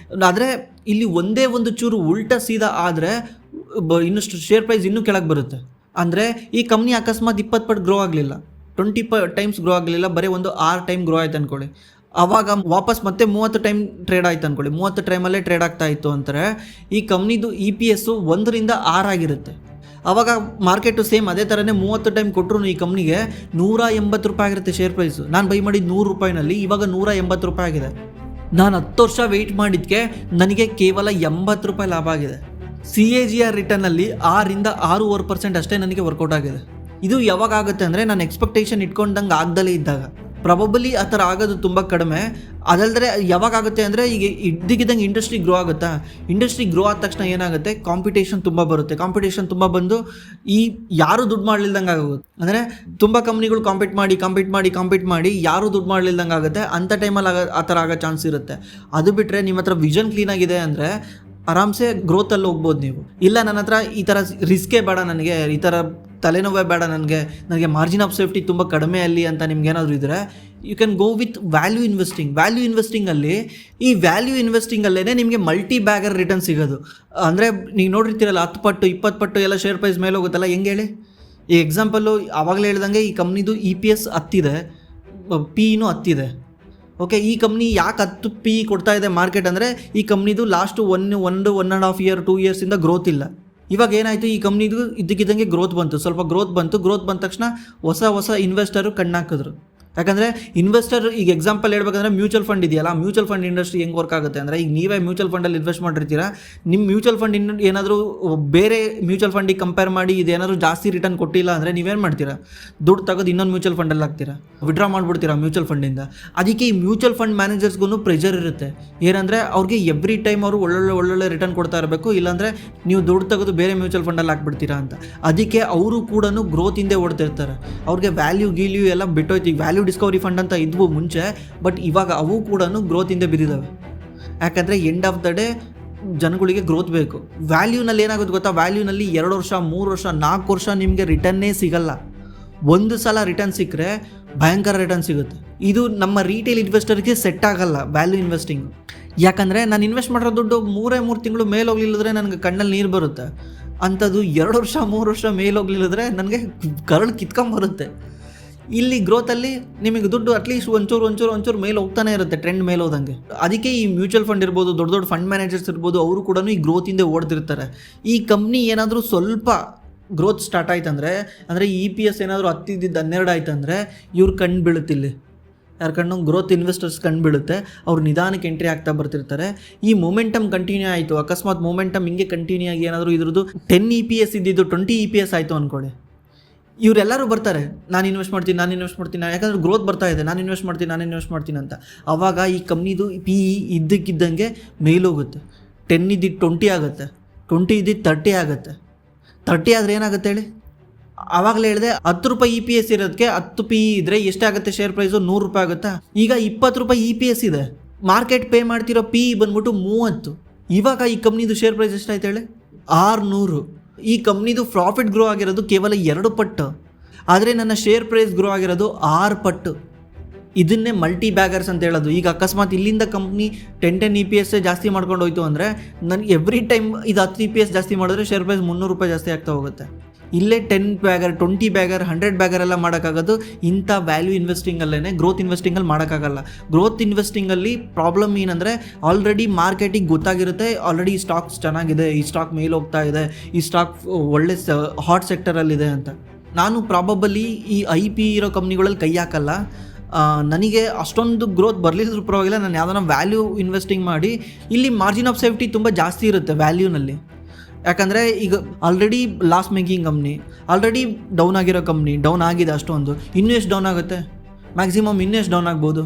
ಆದರೆ ಇಲ್ಲಿ ಒಂದೇ ಒಂದು ಚೂರು ಉಲ್ಟಾ ಸೀದಾ ಆದರೆ ಇನ್ನಷ್ಟು ಶೇರ್ ಪ್ರೈಸ್ ಇನ್ನೂ ಕೆಳಗೆ ಬರುತ್ತೆ. ಅಂದರೆ ಈ ಕಂಪ್ನಿ ಅಕಸ್ಮಾತ್ 20 ಪಟ್ಟು ಗ್ರೋ ಆಗಲಿಲ್ಲ, 20 ಟೈಮ್ಸ್ ಗ್ರೋ ಆಗಲಿಲ್ಲ, ಬರೀ ಒಂದು 6 ಟೈಮ್ ಗ್ರೋ ಆಯ್ತು ಅಂದ್ಕೊಳ್ಳಿ. ಆವಾಗ ವಾಪಸ್ ಮತ್ತೆ 30 ಟೈಮ್ ಟ್ರೇಡ್ ಆಯ್ತು ಅಂದ್ಕೊಳ್ಳಿ, 30 ಟೈಮಲ್ಲೇ ಟ್ರೇಡ್ ಆಗ್ತಾ ಇತ್ತು ಅಂತಾರೆ. ಈ ಕಂಪ್ನಿದು EPS 1 ರಿಂದ 6 ಆಗಿರುತ್ತೆ. ಆವಾಗ ಮಾರ್ಕೆಟು ಸೇಮ್ ಅದೇ ಥರನೇ 30 ಟೈಮ್ ಕೊಟ್ಟರು ಈ ಕಂಪ್ನಿಗೆ 180 ರೂಪಾಯಿ ಆಗಿರುತ್ತೆ ಶೇರ್ ಪ್ರೈಸು. ನಾನು ಬೈ ಮಾಡಿದ್ದು 100 ರೂಪಾಯಿನಲ್ಲಿ, ಇವಾಗ 180 ರೂಪಾಯಿ ಆಗಿದೆ. ನಾನು 10 ವರ್ಷ ವೆಯ್ಟ್ ಮಾಡಿದ್ದಕ್ಕೆ ನನಗೆ ಕೇವಲ 80 ರೂಪಾಯಿ ಲಾಭ ಆಗಿದೆ. CAGR ರಿಟರ್ನಲ್ಲಿ 6-6.5% ಅಷ್ಟೇ ನನಗೆ ವರ್ಕೌಟ್ ಆಗಿದೆ. ಇದು ಯಾವಾಗ ಆಗುತ್ತೆ ಅಂದರೆ ನಾನು ಎಕ್ಸ್ಪೆಕ್ಟೇಷನ್ ಇಟ್ಕೊಂಡಂಗೆ ಆಗ್ದಲೇ ಇದ್ದಾಗ. ಪ್ರಾಬಬಲಿ ಆ ಥರ ಆಗೋದು ತುಂಬ ಕಡಿಮೆ. ಅದಲ್ಲದೆ ಯಾವಾಗ ಆಗುತ್ತೆ ಅಂದರೆ ಈಗ ಇದ್ದಕ್ಕಿದ್ದಂಗೆ ಇಂಡಸ್ಟ್ರಿ ಗ್ರೋ ಆಗುತ್ತಾ, ಇಂಡಸ್ಟ್ರಿ ಗ್ರೋ ಆದ ತಕ್ಷಣ ಏನಾಗುತ್ತೆ, ಕಾಂಪಿಟೇಷನ್ ತುಂಬ ಬರುತ್ತೆ. ಕಾಂಪಿಟೇಷನ್ ತುಂಬ ಬಂದು ಈ ಯಾರು ದುಡ್ಡು ಮಾಡಲಿಲ್ದಂಗೆ ಆಗುತ್ತೆ. ಅಂದರೆ ತುಂಬ ಕಂಪ್ನಿಗಳು ಕಾಂಪೀಟ್ ಮಾಡಿ ಯಾರು ದುಡ್ಡು ಮಾಡಲಿಲ್ದಂಗೆ ಆಗುತ್ತೆ. ಅಂಥ ಟೈಮಲ್ಲಿ ಆ ಥರ ಆಗೋ ಚಾನ್ಸ್ ಇರುತ್ತೆ. ಅದು ಬಿಟ್ಟರೆ ನಿಮ್ಮ ಹತ್ರ ವಿಷನ್ ಕ್ಲೀನಾಗಿದೆ ಅಂದರೆ ಆರಾಮ್ಸೆ ಗ್ರೋತಲ್ಲಿ ಹೋಗ್ಬೋದು ನೀವು. ಇಲ್ಲ ನನ್ನ ಹತ್ರ ಈ ಥರ ರಿಸ್ಕೇ ಬೇಡ, ನನಗೆ ಈ ಥರ ತಲೆನೋವೇ ಬೇಡ, ನನಗೆ ಮಾರ್ಜಿನ್ ಆಫ್ ಸೇಫ್ಟಿ ತುಂಬ ಕಡಿಮೆ ಅಲ್ಲಿ ಅಂತ ನಿಮ್ಗೆ ಏನಾದರೂ ಇದ್ದರೆ you can go with value investing. Value ಇನ್ವೆಸ್ಟಿಂಗಲ್ಲಿ ಈ ವ್ಯಾಲ್ಯೂ ಇನ್ವೆಸ್ಟಿಂಗಲ್ಲೇ ನಿಮಗೆ ಮಲ್ಟಿ ಬ್ಯಾಗರ್ ರಿಟರ್ನ್ ಸಿಗೋದು. ಅಂದರೆ ನೀವು ನೋಡಿರ್ತೀರಲ್ಲ 10 ಪಟ್ಟು 20 ಪಟ್ಟು ಎಲ್ಲ ಶೇರ್ ಪ್ರೈಸ್ ಮೇಲೆ ಹೋಗುತ್ತಲ್ಲ, ಹೆಂಗೆ ಹೇಳಿ? ಈ ಎಕ್ಸಾಂಪಲ್ಲು ಆವಾಗಲೇ ಹೇಳ್ದಂಗೆ ಈ ಕಂಪ್ನಿದು EPS 10 ಇದೆ, PE 10 ಇದೆ. ಓಕೆ, ಈ ಕಂಪ್ನಿ ಯಾಕೆ 10 PE ಕೊಡ್ತಾ ಇದೆ ಮಾರ್ಕೆಟ್ ಅಂದರೆ ಈ ಕಂಪ್ನಿದು ಲಾಸ್ಟು 1.5 ಇಯರ್ 2 ಇಯರ್ಸಿಂದ ಗ್ರೋತ್ ಇಲ್ಲ. ಇವಾಗ ಏನಾಯಿತು, ಈ ಕಂಪ್ನಿದು ಇದ್ದಕ್ಕಿದ್ದಂಗೆ ಗ್ರೋತ್ ಬಂತು ಬಂದ ತಕ್ಷಣ ಹೊಸ ಇನ್ವೆಸ್ಟರು ಕಣ್ಣಾಕಿದ್ರು. ಯಾಕಂದರೆ ಇನ್ವೆಸ್ಟರ್, ಈಗ ಎಕ್ಸಾಂಪಲ್ ಹೇಳ್ಬೇಕಂದ್ರೆ ಮ್ಯೂಚುವಲ್ ಫಂಡ್ ಇದೆಯಲ್ಲ, ಮ್ಯೂಚುವಲ್ ಫಂಡ್ ಇಂಡಸ್ಟ್ರಿ ಹೆಂಗೆ ವರ್ಕ್ ಆಗುತ್ತೆ ಅಂದರೆ, ಈಗ ನೀವೇ ಮ್ಯೂಚುವಲ್ ಫಂಡಲ್ಲಿ ಇನ್ವೆಸ್ಟ್ ಮಾಡಿರ್ತೀರಾ, ನಿಮ್ಮ ಮ್ಯೂಚುವಲ್ ಫಂಡ್ ಏನಾದರೂ ಬೇರೆ ಮ್ಯೂಚುವಲ್ ಫಂಡಿಗೆ ಕಂಪೇರ್ ಮಾಡಿ ಇದೇನಾದರೂ ಜಾಸ್ತಿ ರಿಟರ್ನ್ ಕೊಟ್ಟಿಲ್ಲ ಅಂದರೆ ನೀವೇನು ಮಾಡ್ತೀರಾ, ದುಡ್ಡು ತೆಗೆದು ಇನ್ನೊಂದು ಮ್ಯೂಚುವಲ್ ಫಂಡಲ್ಲಿ ಹಾಕ್ತೀರಾ, ವಿಡ್ರಾ ಮಾಡಿಬಿಡ್ತೀರಾ ಮ್ಯೂಚುವಲ್ ಫಂಡಿಂದ. ಅದಕ್ಕೆ ಈ ಮ್ಯೂಚುವಲ್ ಫಂಡ್ ಮ್ಯಾನೇಜರ್ಸ್ಗೂ ಪ್ರೆಷರ್ ಇರುತ್ತೆ. ಏನಂದರೆ ಅವ್ರಿಗೆ ಎವ್ರಿ ಟೈಮ್ ಅವರು ಒಳ್ಳೊಳ್ಳೆ ರಿಟರ್ನ್ ಕೊಡ್ತಾ ಇರಬೇಕು, ಇಲ್ಲಾಂದರೆ ನೀವು ದುಡ್ಡು ತೆಗೆದು ಬೇರೆ ಮ್ಯೂಚುವಲ್ ಫಂಡಲ್ಲಿ ಹಾಕ್ಬಿಡ್ತೀರಾ ಅಂತ. ಅದಕ್ಕೆ ಅವರು ಕೂಡ ಗ್ರೋತ್ ಹಿಂದೆ ಓಡ್ತಿರ್ತಾರೆ. ಅವ್ರಿಗೆ ವ್ಯಾಲ್ಯೂ ಎಲ್ಲ ಬಿಟ್ಟೋಯ್ತು. ಈಗ ವ್ಯಾಲ್ಯೂ ಡಿಸ್ಕವರಿ ಫಂಡ್ ಅಂತ ಇದ್ವು ಮುಂಚೆ, ಬಟ್ ಇವಾಗ ಅವು ಕೂಡ ಗ್ರೋತ್ ಹಿಂದೆ ಬಿದ್ದಿದ್ದಾವೆ. ಯಾಕಂದರೆ ಎಂಡ್ ಆಫ್ ದ ಡೇ ಜನಗಳಿಗೆ ಗ್ರೋತ್ ಬೇಕು. ವ್ಯಾಲ್ಯೂನಲ್ಲಿ ಏನಾಗುತ್ತೆ ಗೊತ್ತಾ, ವ್ಯಾಲ್ಯೂನಲ್ಲಿ 2 ವರ್ಷ 3 ವರ್ಷ 4 ವರ್ಷ ನಿಮಗೆ ರಿಟರ್ನ್ನೇ ಸಿಗಲ್ಲ. ಒಂದು ಸಲ ರಿಟರ್ನ್ ಸಿಕ್ಕರೆ ಭಯಂಕರ ರಿಟರ್ನ್ ಸಿಗುತ್ತೆ. ಇದು ನಮ್ಮ ರೀಟೇಲ್ ಇನ್ವೆಸ್ಟರ್ಗೆ ಸೆಟ್ ಆಗಲ್ಲ ವ್ಯಾಲ್ಯೂ ಇನ್ವೆಸ್ಟಿಂಗ್. ಯಾಕಂದರೆ ನಾನು ಇನ್ವೆಸ್ಟ್ ಮಾಡಿರೋ ದುಡ್ಡು 3 ತಿಂಗಳು ಮೇಲೆ ಹೋಗ್ಲಿಲ್ಲದ್ರೆ ನನಗೆ ಕಣ್ಣಲ್ಲಿ ನೀರು ಬರುತ್ತೆ. ಅಂಥದ್ದು 2 ವರ್ಷ 3 ವರ್ಷ ಮೇಲೆ ಹೋಗ್ಲಿಲ್ಲದ್ರೆ ನನಗೆ ಕರಳು ಕಿತ್ಕೊಂಬರುತ್ತೆ. ಇಲ್ಲಿ ಗ್ರೋತಲ್ಲಿ ನಿಮಗೆ ದುಡ್ಡು ಅಟ್ಲೀಸ್ಟ್ ಒಂಚೂರು ಮೇಲೆ ಹೋಗ್ತಾನೆ ಇರುತ್ತೆ, ಟ್ರೆಂಡ್ ಮೇಲೆ ಹೋದಂಗೆ. ಅದಕ್ಕೆ ಈ ಮ್ಯೂಚುವಲ್ ಫಂಡ್ ಇರ್ಬೋದು, ದೊಡ್ಡ ಫಂಡ್ ಮ್ಯಾನೇಜರ್ಸ್ ಇರ್ಬೋದು, ಅವರು ಕೂಡ ಈ ಗ್ರೋತಿಂದ ಓಡ್ತಿರ್ತಾರೆ. ಈ ಕಂಪ್ನಿ ಏನಾದರೂ ಸ್ವಲ್ಪ ಗ್ರೋತ್ ಸ್ಟಾರ್ಟ್ ಆಯ್ತಂದರೆ, ಅಂದರೆ EPS ಏನಾದರೂ 10 ಇದ್ದಿದ್ದು 12 ಆಯ್ತಂದರೆ ಇವ್ರು ಕಣ್ಣು ಬೀಳುತ್ತಿಲ್ಲಿ. ಯಾರ ಕಣ್ಣು? ಗ್ರೋತ್ ಇನ್ವೆಸ್ಟರ್ಸ್ ಕಣ್ಣು ಬೀಳುತ್ತೆ. ಅವ್ರು ನಿಧಾನಕ್ಕೆ ಎಂಟ್ರಿ ಆಗ್ತಾ ಬರ್ತಿರ್ತಾರೆ. ಈ ಮೊಮೆಂಟಮ್ ಕಂಟಿನ್ಯೂ ಆಯಿತು, ಅಕಸ್ಮಾತ್ ಮೊಮೆಂಟಮ್ ಹಿಂಗೆ ಕಂಟಿನ್ಯೂ ಆಗಿ ಏನಾದರೂ ಇದ್ರದ್ದು 10 EPS ಇದ್ದಿದ್ದು 20 EPS ಆಯಿತು ಅಂದ್ಕೊಳ್ಳಿ, ಇವರೆಲ್ಲರೂ ಬರ್ತಾರೆ, ನಾನು ಇನ್ವೆಸ್ಟ್ ಮಾಡ್ತೀನಿ, ಯಾಕಂದರೆ ಗ್ರೋತ್ ಬರ್ತಾ ಇದೆ, ನಾನು ಇನ್ವೆಸ್ಟ್ ಮಾಡ್ತೀನಿ ಅಂತ. ಆವಾಗ ಈ ಕಂಪ್ನಿದು PE ಇದ್ದಕ್ಕಿದ್ದಂಗೆ ಮೇಲೋಗುತ್ತೆ. 10 ಇದ್ದಿದ್ದು 20 ಆಗುತ್ತೆ, 20 ಇದ್ದಿದ್ದು 30 ಆಗುತ್ತೆ. 30 ಆದರೆ ಏನಾಗುತ್ತೆ ಹೇಳಿ? ಆವಾಗಲೇ ಹೇಳಿದೆ 10 ರೂಪಾಯಿ EPS ಇರೋದಕ್ಕೆ 10 PE ಇದ್ದರೆ ಎಷ್ಟಾಗುತ್ತೆ ಶೇರ್ ಪ್ರೈಸು? 100 ರೂಪಾಯಿ ಆಗುತ್ತಾ? ಈಗ 20 ರೂಪಾಯಿ EPS ಇದೆ, ಮಾರ್ಕೆಟ್ ಪೇ ಮಾಡ್ತಿರೋ PE ಬಂದ್ಬಿಟ್ಟು 30. ಇವಾಗ ಈ ಕಂಪ್ನಿದು ಶೇರ್ ಪ್ರೈಸ್ ಎಷ್ಟಾಯ್ತು ಹೇಳಿ? 600. ಈ ಕಂಪ್ನಿದು ಪ್ರಾಫಿಟ್ ಗ್ರೋ ಆಗಿರೋದು ಕೇವಲ 2 ಪಟ್ಟು, ಆದರೆ ನನ್ನ ಶೇರ್ ಪ್ರೈಸ್ ಗ್ರೋ ಆಗಿರೋದು 6 ಪಟ್ಟು. ಇದನ್ನೇ ಮಲ್ಟಿ ಬ್ಯಾಗರ್ಸ್ ಅಂತ ಹೇಳೋದು. ಈಗ ಅಕಸ್ಮಾತ್ ಇಲ್ಲಿಂದ ಕಂಪ್ನಿ 10 EPS ಜಾಸ್ತಿ ಮಾಡ್ಕೊಂಡು ಹೋಯ್ತು ಅಂದರೆ ನನಗೆ ಎವ್ರಿ ಟೈಮ್ ಇದು 10 EPS ಜಾಸ್ತಿ ಮಾಡಿದ್ರೆ ಶೇರ್ ಪ್ರೈಸ್ 300 ರೂಪಾಯಿ ಜಾಸ್ತಿ ಆಗ್ತಾ ಹೋಗುತ್ತೆ. ಇಲ್ಲೇ 10 ಬ್ಯಾಗರ್ 20 ಬ್ಯಾಗರ್ 100 ಬ್ಯಾಗರ್ ಎಲ್ಲ ಮಾಡೋಕ್ಕಾಗೋದು ಇಂಥ ವ್ಯಾಲ್ಯೂ ಇನ್ವೆಸ್ಟಿಂಗಲ್ಲೇ. ಗ್ರೋತ್ ಇನ್ವೆಸ್ಟಿಂಗಲ್ಲಿ ಮಾಡೋಕ್ಕಾಗಲ್ಲ. ಗ್ರೋತ್ ಇನ್ವೆಸ್ಟಿಂಗಲ್ಲಿ ಪ್ರಾಬ್ಲಮ್ ಏನಂದರೆ ಆಲ್ರೆಡಿ ಮಾರ್ಕೆಟಿಗೆ ಗೊತ್ತಾಗಿರುತ್ತೆ, ಆಲ್ರೆಡಿ ಈ ಸ್ಟಾಕ್ಸ್ ಚೆನ್ನಾಗಿದೆ, ಈ ಸ್ಟಾಕ್ ಮೇಲೆ ಹೋಗ್ತಾ ಇದೆ, ಈ ಸ್ಟಾಕ್ ಒಳ್ಳೆ ಹಾಟ್ ಸೆಕ್ಟರಲ್ಲಿದೆ ಅಂತ. ನಾನು ಪ್ರಾಬಬಲಿ ಈ IP ಇರೋ ಕಂಪ್ನಿಗಳಲ್ಲಿ ಕೈ ಹಾಕಲ್ಲ. ನನಗೆ ಅಷ್ಟೊಂದು ಗ್ರೋತ್ ಬರಲಿಲ್ಲದ್ರೂ ಪರವಾಗಿಲ್ಲ, ನಾನು ಯಾವುದನ್ನ ವ್ಯಾಲ್ಯೂ ಇನ್ವೆಸ್ಟಿಂಗ್ ಮಾಡಿ, ಇಲ್ಲಿ ಮಾರ್ಜಿನ್ ಆಫ್ ಸೇಫ್ಟಿ ತುಂಬ ಜಾಸ್ತಿ ಇರುತ್ತೆ ವ್ಯಾಲ್ಯೂನಲ್ಲಿ. ಯಾಕಂದರೆ ಈಗ already loss making company, already down ಆಗಿರೋ ಕಂಪ್ನಿ, ಡೌನ್ ಆಗಿದೆ ಅಷ್ಟೊಂದು, ಇನ್ನೂ ಎಷ್ಟು ಡೌನ್ ಆಗುತ್ತೆ? ಮ್ಯಾಕ್ಸಿಮಮ್ ಇನ್ನೂ ಎಷ್ಟು ಡೌನ್ ಆಗ್ಬೋದು?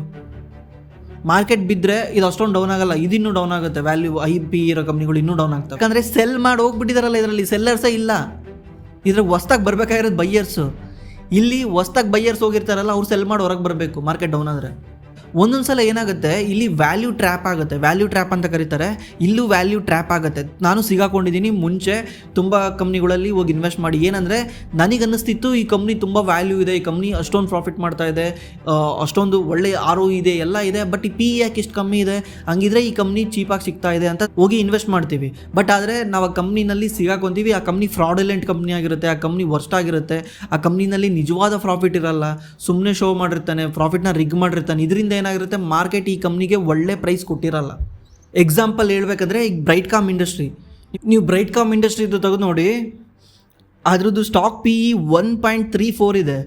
ಮಾರ್ಕೆಟ್ ಬಿದ್ದರೆ ಇದು ಅಷ್ಟೊಂದು ಡೌನ್ ಆಗಲ್ಲ, ಇದಿನ್ನೂ ಡೌನ್ ಆಗುತ್ತೆ. ವ್ಯಾಲ್ಯೂ IP ಇರೋ ಕಂಪ್ನಿಗಳು ಇನ್ನೂ ಡೌನ್ ಆಗ್ತವೆ. ಯಾಕಂದರೆ ಸೆಲ್ ಮಾಡಿ ಹೋಗ್ಬಿಟ್ಟಿದಾರಲ್ಲ, ಇದರಲ್ಲಿ ಸೆಲ್ಲರ್ಸೇ ಇಲ್ಲ. ಇದ್ರಾಗ ಹೊಸ್ದಾಗಿ ಬರಬೇಕಾಗಿರೋದು ಬೈಯರ್ಸು. ಇಲ್ಲಿ ಹೊಸ್ದಾಗಿ ಬೈಯರ್ಸ್ ಹೋಗಿರ್ತಾರಲ್ಲ, ಅವ್ರು ಸೆಲ್ ಮಾಡಿ ಹೊರಗೆ ಬರಬೇಕು ಮಾರ್ಕೆಟ್ ಡೌನ್ ಆದರೆ. ಒಂದೊಂದು ಸಲ ಏನಾಗುತ್ತೆ, ಇಲ್ಲಿ ವ್ಯಾಲ್ಯೂ ಟ್ರ್ಯಾಪ್ ಆಗುತ್ತೆ, ವ್ಯಾಲ್ಯೂ ಟ್ರ್ಯಾಪ್ ಅಂತ ಕರೀತಾರೆ. ಇಲ್ಲೂ ವ್ಯಾಲ್ಯೂ ಟ್ರ್ಯಾಪ್ ಆಗುತ್ತೆ. ನಾನು ಸಿಗಾಕೊಂಡಿದ್ದೀನಿ ಮುಂಚೆ ತುಂಬ ಕಂಪ್ನಿಗಳಲ್ಲಿ ಹೋಗಿ ಇನ್ವೆಸ್ಟ್ ಮಾಡಿ. ಏನಂದರೆ ನನಗನ್ನಿಸ್ತಿತ್ತು ಈ ಕಂಪ್ನಿ ತುಂಬ ವ್ಯಾಲ್ಯೂ ಇದೆ, ಈ ಕಂಪ್ನಿ ಅಷ್ಟೊಂದು ಪ್ರಾಫಿಟ್ ಮಾಡ್ತಾ ಇದೆ, ಅಷ್ಟೊಂದು ಒಳ್ಳೆ ROE ಇದೆ, ಎಲ್ಲ ಇದೆ, ಬಟ್ ಈ PE ಯಾಕೆ ಇಷ್ಟು ಕಮ್ಮಿ ಇದೆ, ಹಂಗಿದ್ರೆ ಈ ಕಂಪ್ನಿ ಚೀಪಾಗಿ ಸಿಗ್ತಾ ಇದೆ ಅಂತ ಹೋಗಿ ಇನ್ವೆಸ್ಟ್ ಮಾಡ್ತೀವಿ. ಬಟ್ ಆದರೆ ನಾವು ಆ ಕಂಪ್ನಿನಲ್ಲಿ ಸಿಗಾಕೊಂತೀವಿ. ಆ ಕಂಪ್ನಿ ಫ್ರಾಡುಲೆಂಟ್ ಕಂಪ್ನಿ ಆಗಿರುತ್ತೆ, ಆ ಕಂಪ್ನಿ ವರ್ಸ್ಟ್ ಆಗಿರುತ್ತೆ, ಆ ಕಂಪ್ನಿನಲ್ಲಿ ನಿಜವಾದ ಪ್ರಾಫಿಟ್ ಇರಲ್ಲ, ಸುಮ್ಮನೆ ಶೋ ಮಾಡಿರ್ತಾನೆ, ಪ್ರಾಫಿಟ್ನ ರಿಗ್ ಮಾಡಿರ್ತಾನೆ. ಇದರಿಂದ ಏನಾಗಿರುತ್ತೆ, ಮಾರ್ಕೆಟ್ ಈ ಕಂಪ್ನಿಗೆ ಒಳ್ಳೆ ಪ್ರೈಸ್ ಕೊಟ್ಟಿರಲ್ಲ. ಎಕ್ಸಾಂಪಲ್ ಹೇಳ್ಬೇಕಂದ್ರೆ ಈಗ ಬ್ರೈಟ್ಕಾಮ್ ಇಂಡಸ್ಟ್ರಿ, ನೀವು ಬ್ರೈಟ್ಕಾಮ್ ಇಂಡಸ್ಟ್ರಿದು ತೆಗೆದು ನೋಡಿ, ಅದ್ರದ್ದು ಸ್ಟಾಕ್ PE 1.34 ಇದೆ.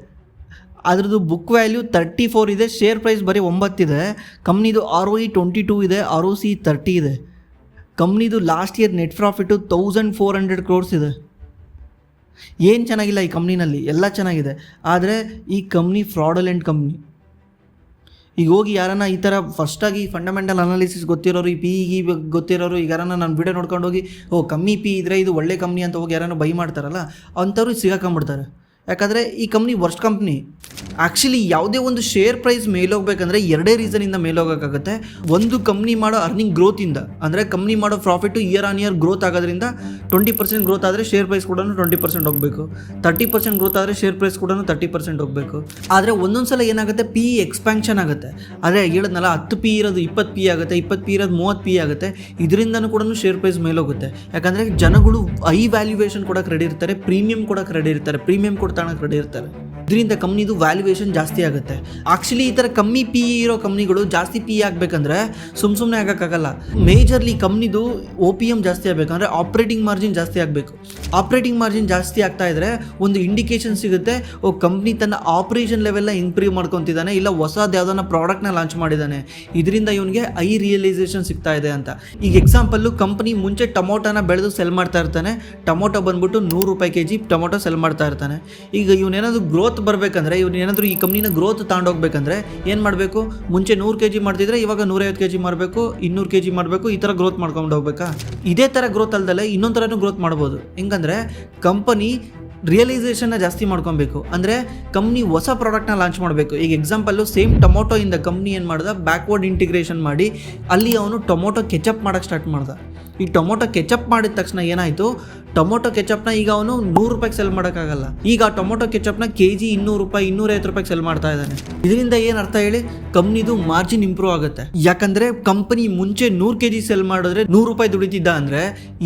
ಅದ್ರದ್ದು ಬುಕ್ ವ್ಯಾಲ್ಯೂ 34 ಇದೆ, ಶೇರ್ ಪ್ರೈಸ್ ಬರೀ 9 ಇದೆ. ಕಂಪ್ನಿದು ROE 22 ಇದೆ, ROC 30 ಇದೆ. ಕಂಪ್ನಿದು last year net profit 1400 crores ಇದೆ. ಏನು ಚೆನ್ನಾಗಿಲ್ಲ ಈ ಕಂಪ್ನಿನಲ್ಲಿ, ಎಲ್ಲ ಚೆನ್ನಾಗಿದೆ. ಆದರೆ ಈ ಕಂಪ್ನಿ ಫ್ರಾಡಲೆಂಟ್ ಕಂಪ್ನಿ. ಈಗ ಹೋಗಿ ಯಾರನ್ನ ಈ ಥರ ಫಸ್ಟಾಗಿ ಫಂಡಮೆಂಟಲ್ ಅನಾಲಿಸಿಸ್ ಗೊತ್ತಿರೋರು, ಈ PE ಗೊತ್ತಿರೋರು, ಈಗ ಯಾರನ್ನ ನಾನು ವಿಡಿಯೋ ನೋಡ್ಕೊಂಡು ಹೋಗಿ ಕಮ್ಮಿ PE ಇದ್ದರೆ ಇದು ಒಳ್ಳೆ ಕಂಪ್ನಿ ಅಂತ ಹೋಗಿ ಯಾರನ್ನ ಬೈ ಮಾಡ್ತಾರಲ್ಲ, ಅಂಥವ್ರು ಸಿಗಾಕೊಂಬಿಡ್ತಾರೆ. ಯಾಕಂದರೆ ಈ ಕಂಪ್ನಿ ವರ್ಸ್ಟ್ ಕಂಪ್ನಿ. ಆ್ಯಕ್ಚುಲಿ ಯಾವುದೇ ಒಂದು ಶೇರ್ ಪ್ರೈಸ್ ಮೇಲೋಗ್ಬೇಕಂದ್ರೆ ಎರಡೇ ರೀಸನಿಂದ ಮೇಲೋಗೋಕ್ಕಾಗುತ್ತೆ. ಒಂದು ಕಂಪ್ನಿ ಮಾಡೋ ಅರ್ನಿಂಗ್ ಗ್ರೋತಿಂದ, ಅಂದರೆ ಕಂಪ್ನಿ ಮಾಡೋ profit year on year growth ಆಗೋದ್ರಿಂದ 20% ಗ್ರೋತ್ ಆದರೆ ಶೇರ್ ಪ್ರೈಸ್ ಕೂಡ 20% ಹೋಗಬೇಕು, 30% ಗ್ರೋತ್ ಆದರೆ ಶೇರ್ ಪ್ರೈಸ್ ಕೂಡ 30% ಹೋಗಬೇಕು. ಆದರೆ ಒಂದೊಂದು ಸಲ ಏನಾಗುತ್ತೆ, PE ಎಕ್ಸ್ಪ್ಯಾನ್ಷನ್ ಆಗುತ್ತೆ. ಆದರೆ ಹೇಳಿದ್ನಲ್ಲ 10 PE ಇರೋದು 20 PE ಆಗುತ್ತೆ, 20 PE ಇರೋದು 30 PE ಆಗುತ್ತೆ. ಇದರಿಂದನೂ ಕೂಡ ಶೇರ್ ಪ್ರೈಸ್ ಮೇಲೋಗುತ್ತೆ. ಯಾಕಂದರೆ ಜನಗಳು ಹೈ ವ್ಯಾಲ್ಯೂಯೇಷನ್ ಕೊಡೋಕೆ ರೆಡಿ ಇರ್ತಾರೆ, ಪ್ರೀಮಿಯಂ ಕೊಡೋಕೆ ರೆಡಿ ಇರ್ತಾರೆ, ಪ್ರೀಮಿಯಂ ಕೊಡ್ತಾಣಕ್ಕೆ ರೆಡಿ ಇರ್ತಾರೆ. ಇದರಿಂದ ಕಂಪ್ನಿದು ವ್ಯಾಲ್ಯೂಯೇಷನ್ ಜಾಸ್ತಿ ಆಗುತ್ತೆ. ಆ್ಯಕ್ಚುಲಿ ಈ ಥರ ಕಮ್ಮಿ PE ಇರೋ ಕಂಪ್ನಿಗಳು ಜಾಸ್ತಿ PE ಆಗಬೇಕಂದ್ರೆ ಸುಮ್ಮನೆ ಆಗೋಕ್ಕಾಗಲ್ಲ. ಮೇಜರ್ಲಿ ಕಂಪ್ನಿದು OPM ಜಾಸ್ತಿ ಆಗಬೇಕಂದ್ರೆ ಆಪ್ರೇಟಿಂಗ್ ಮಾರ್ಜಿನ್ ಜಾಸ್ತಿ ಆಗಬೇಕು. ಆಪ್ರೇಟಿಂಗ್ ಮಾರ್ಜಿನ್ ಜಾಸ್ತಿ ಆಗ್ತಾ ಇದ್ದರೆ ಒಂದು ಇಂಡಿಕೇಶನ್ ಸಿಗುತ್ತೆ, ಕಂಪ್ನಿ ತನ್ನ ಆಪ್ರೇಷನ್ ಲೆವೆಲ್ನ ಇಂಪ್ರೂವ್ ಮಾಡ್ಕೊತಿದ್ದಾನೆ, ಇಲ್ಲ ಹೊಸದು ಯಾವುದನ್ನ ಪ್ರಾಡಕ್ಟ್ನ ಲಾಂಚ್ ಮಾಡಿದ್ದಾನೆ, ಇದರಿಂದ ಇವನಿಗೆ ಹೈ ರಿಯಲೈಸೇಷನ್ ಸಿಗ್ತಾ ಇದೆ ಅಂತ. ಈಗ ಎಕ್ಸಾಂಪಲ್ಲು, ಕಂಪ್ನಿ ಮುಂಚೆ ಟೊಮೊಟೋನ ಬೆಳೆದು ಸೆಲ್ ಮಾಡ್ತಾ ಇರ್ತಾನೆ. ಟೊಮೊಟೊ ಬಂದ್ಬಿಟ್ಟು 100 ರೂಪಾಯಿ kg ಟೊಮೊಟೊ ಸೆಲ್ ಮಾಡ್ತಾ ಇರ್ತಾನೆ. ಈಗ ಇವನೇನಾದ್ರು ಗ್ರೋತ್ ಬರಬೇಕಂದ್ರೆ, ಏನಾದರೂ ಈ ಕಂಪ್ನಿನ ಗ್ರೋತ್ ತಗೊಂಡೋಗ್ಬೇಕಂದ್ರೆ ಏನು ಮಾಡಬೇಕು? ಮುಂಚೆ 100 kg ಮಾಡ್ತಿದ್ರೆ ಇವಾಗ 150 kg ಮಾಡಬೇಕು, 200 kg ಮಾಡಬೇಕು, ಈ ಥರ ಗ್ರೋತ್ ಮಾಡ್ಕೊಂಡು ಹೋಗ್ಬೇಕಾ? ಇದೇ ಥರ ಗ್ರೋತ್ ಅಲ್ದಲ್ಲೇ ಇನ್ನೊಂದು ಥರನೂ ಗ್ರೋತ್ ಮಾಡ್ಬೋದು. ಹೆಂಗಂದರೆ ಕಂಪನಿ ರಿಯಲೈಸೇಷನ್ನ ಜಾಸ್ತಿ ಮಾಡ್ಕೊಬೇಕು. ಅಂದರೆ ಕಂಪ್ನಿ ಹೊಸ ಪ್ರಾಡಕ್ಟ್ನ ಲಾಂಚ್ ಮಾಡಬೇಕು. ಈಗ ಎಕ್ಸಾಂಪಲ್ಲು, ಸೇಮ್ ಟೊಮೊಟೊ ಇಂದ ಕಂಪ್ನಿ ಏನು ಮಾಡ್ದ, ಬ್ಯಾಕ್ವರ್ಡ್ ಇಂಟಿಗ್ರೇಷನ್ ಮಾಡಿ ಅಲ್ಲಿ ಅವನು ಟೊಮೊಟೊ ಕೆಚಪ್ ಮಾಡೋಕ್ಕೆ ಸ್ಟಾರ್ಟ್ ಮಾಡ್ದ. ಈ ಟೊಮೊಟೊ ಕೆಚಪ್ ಮಾಡಿದ ತಕ್ಷಣ ಏನಾಯಿತು, ಟೊಮೊಟೊ ಕೆಚಪ್ನ ಈಗ ಅವನು 100 ರೂಪಾಯಿಗೆ ಸೆಲ್ ಮಾಡೋಕ್ಕಾಗಲ್ಲ. ಈಗ ಆ ಟೊಮೊಟೊ ಕೆಚಪ್ನ kg 200 ರೂಪಾಯಿ, 250 ರೂಪಾಯಿಗೆ ಸೆಲ್ ಮಾಡ್ತಾ ಇದ್ದಾನೆ. ಇದರಿಂದ ಏನು ಅರ್ಥ ಹೇಳಿ? ಕಂಪ್ನಿದು ಮಾರ್ಜಿನ್ ಇಂಪ್ರೂವ್ ಆಗುತ್ತೆ. ಯಾಕಂದರೆ ಕಂಪನಿ ಮುಂಚೆ 100 kg ಸೆಲ್ ಮಾಡಿದ್ರೆ 100 ರೂಪಾಯಿ ದುಡಿತಿದ್ದ ಅಂದರೆ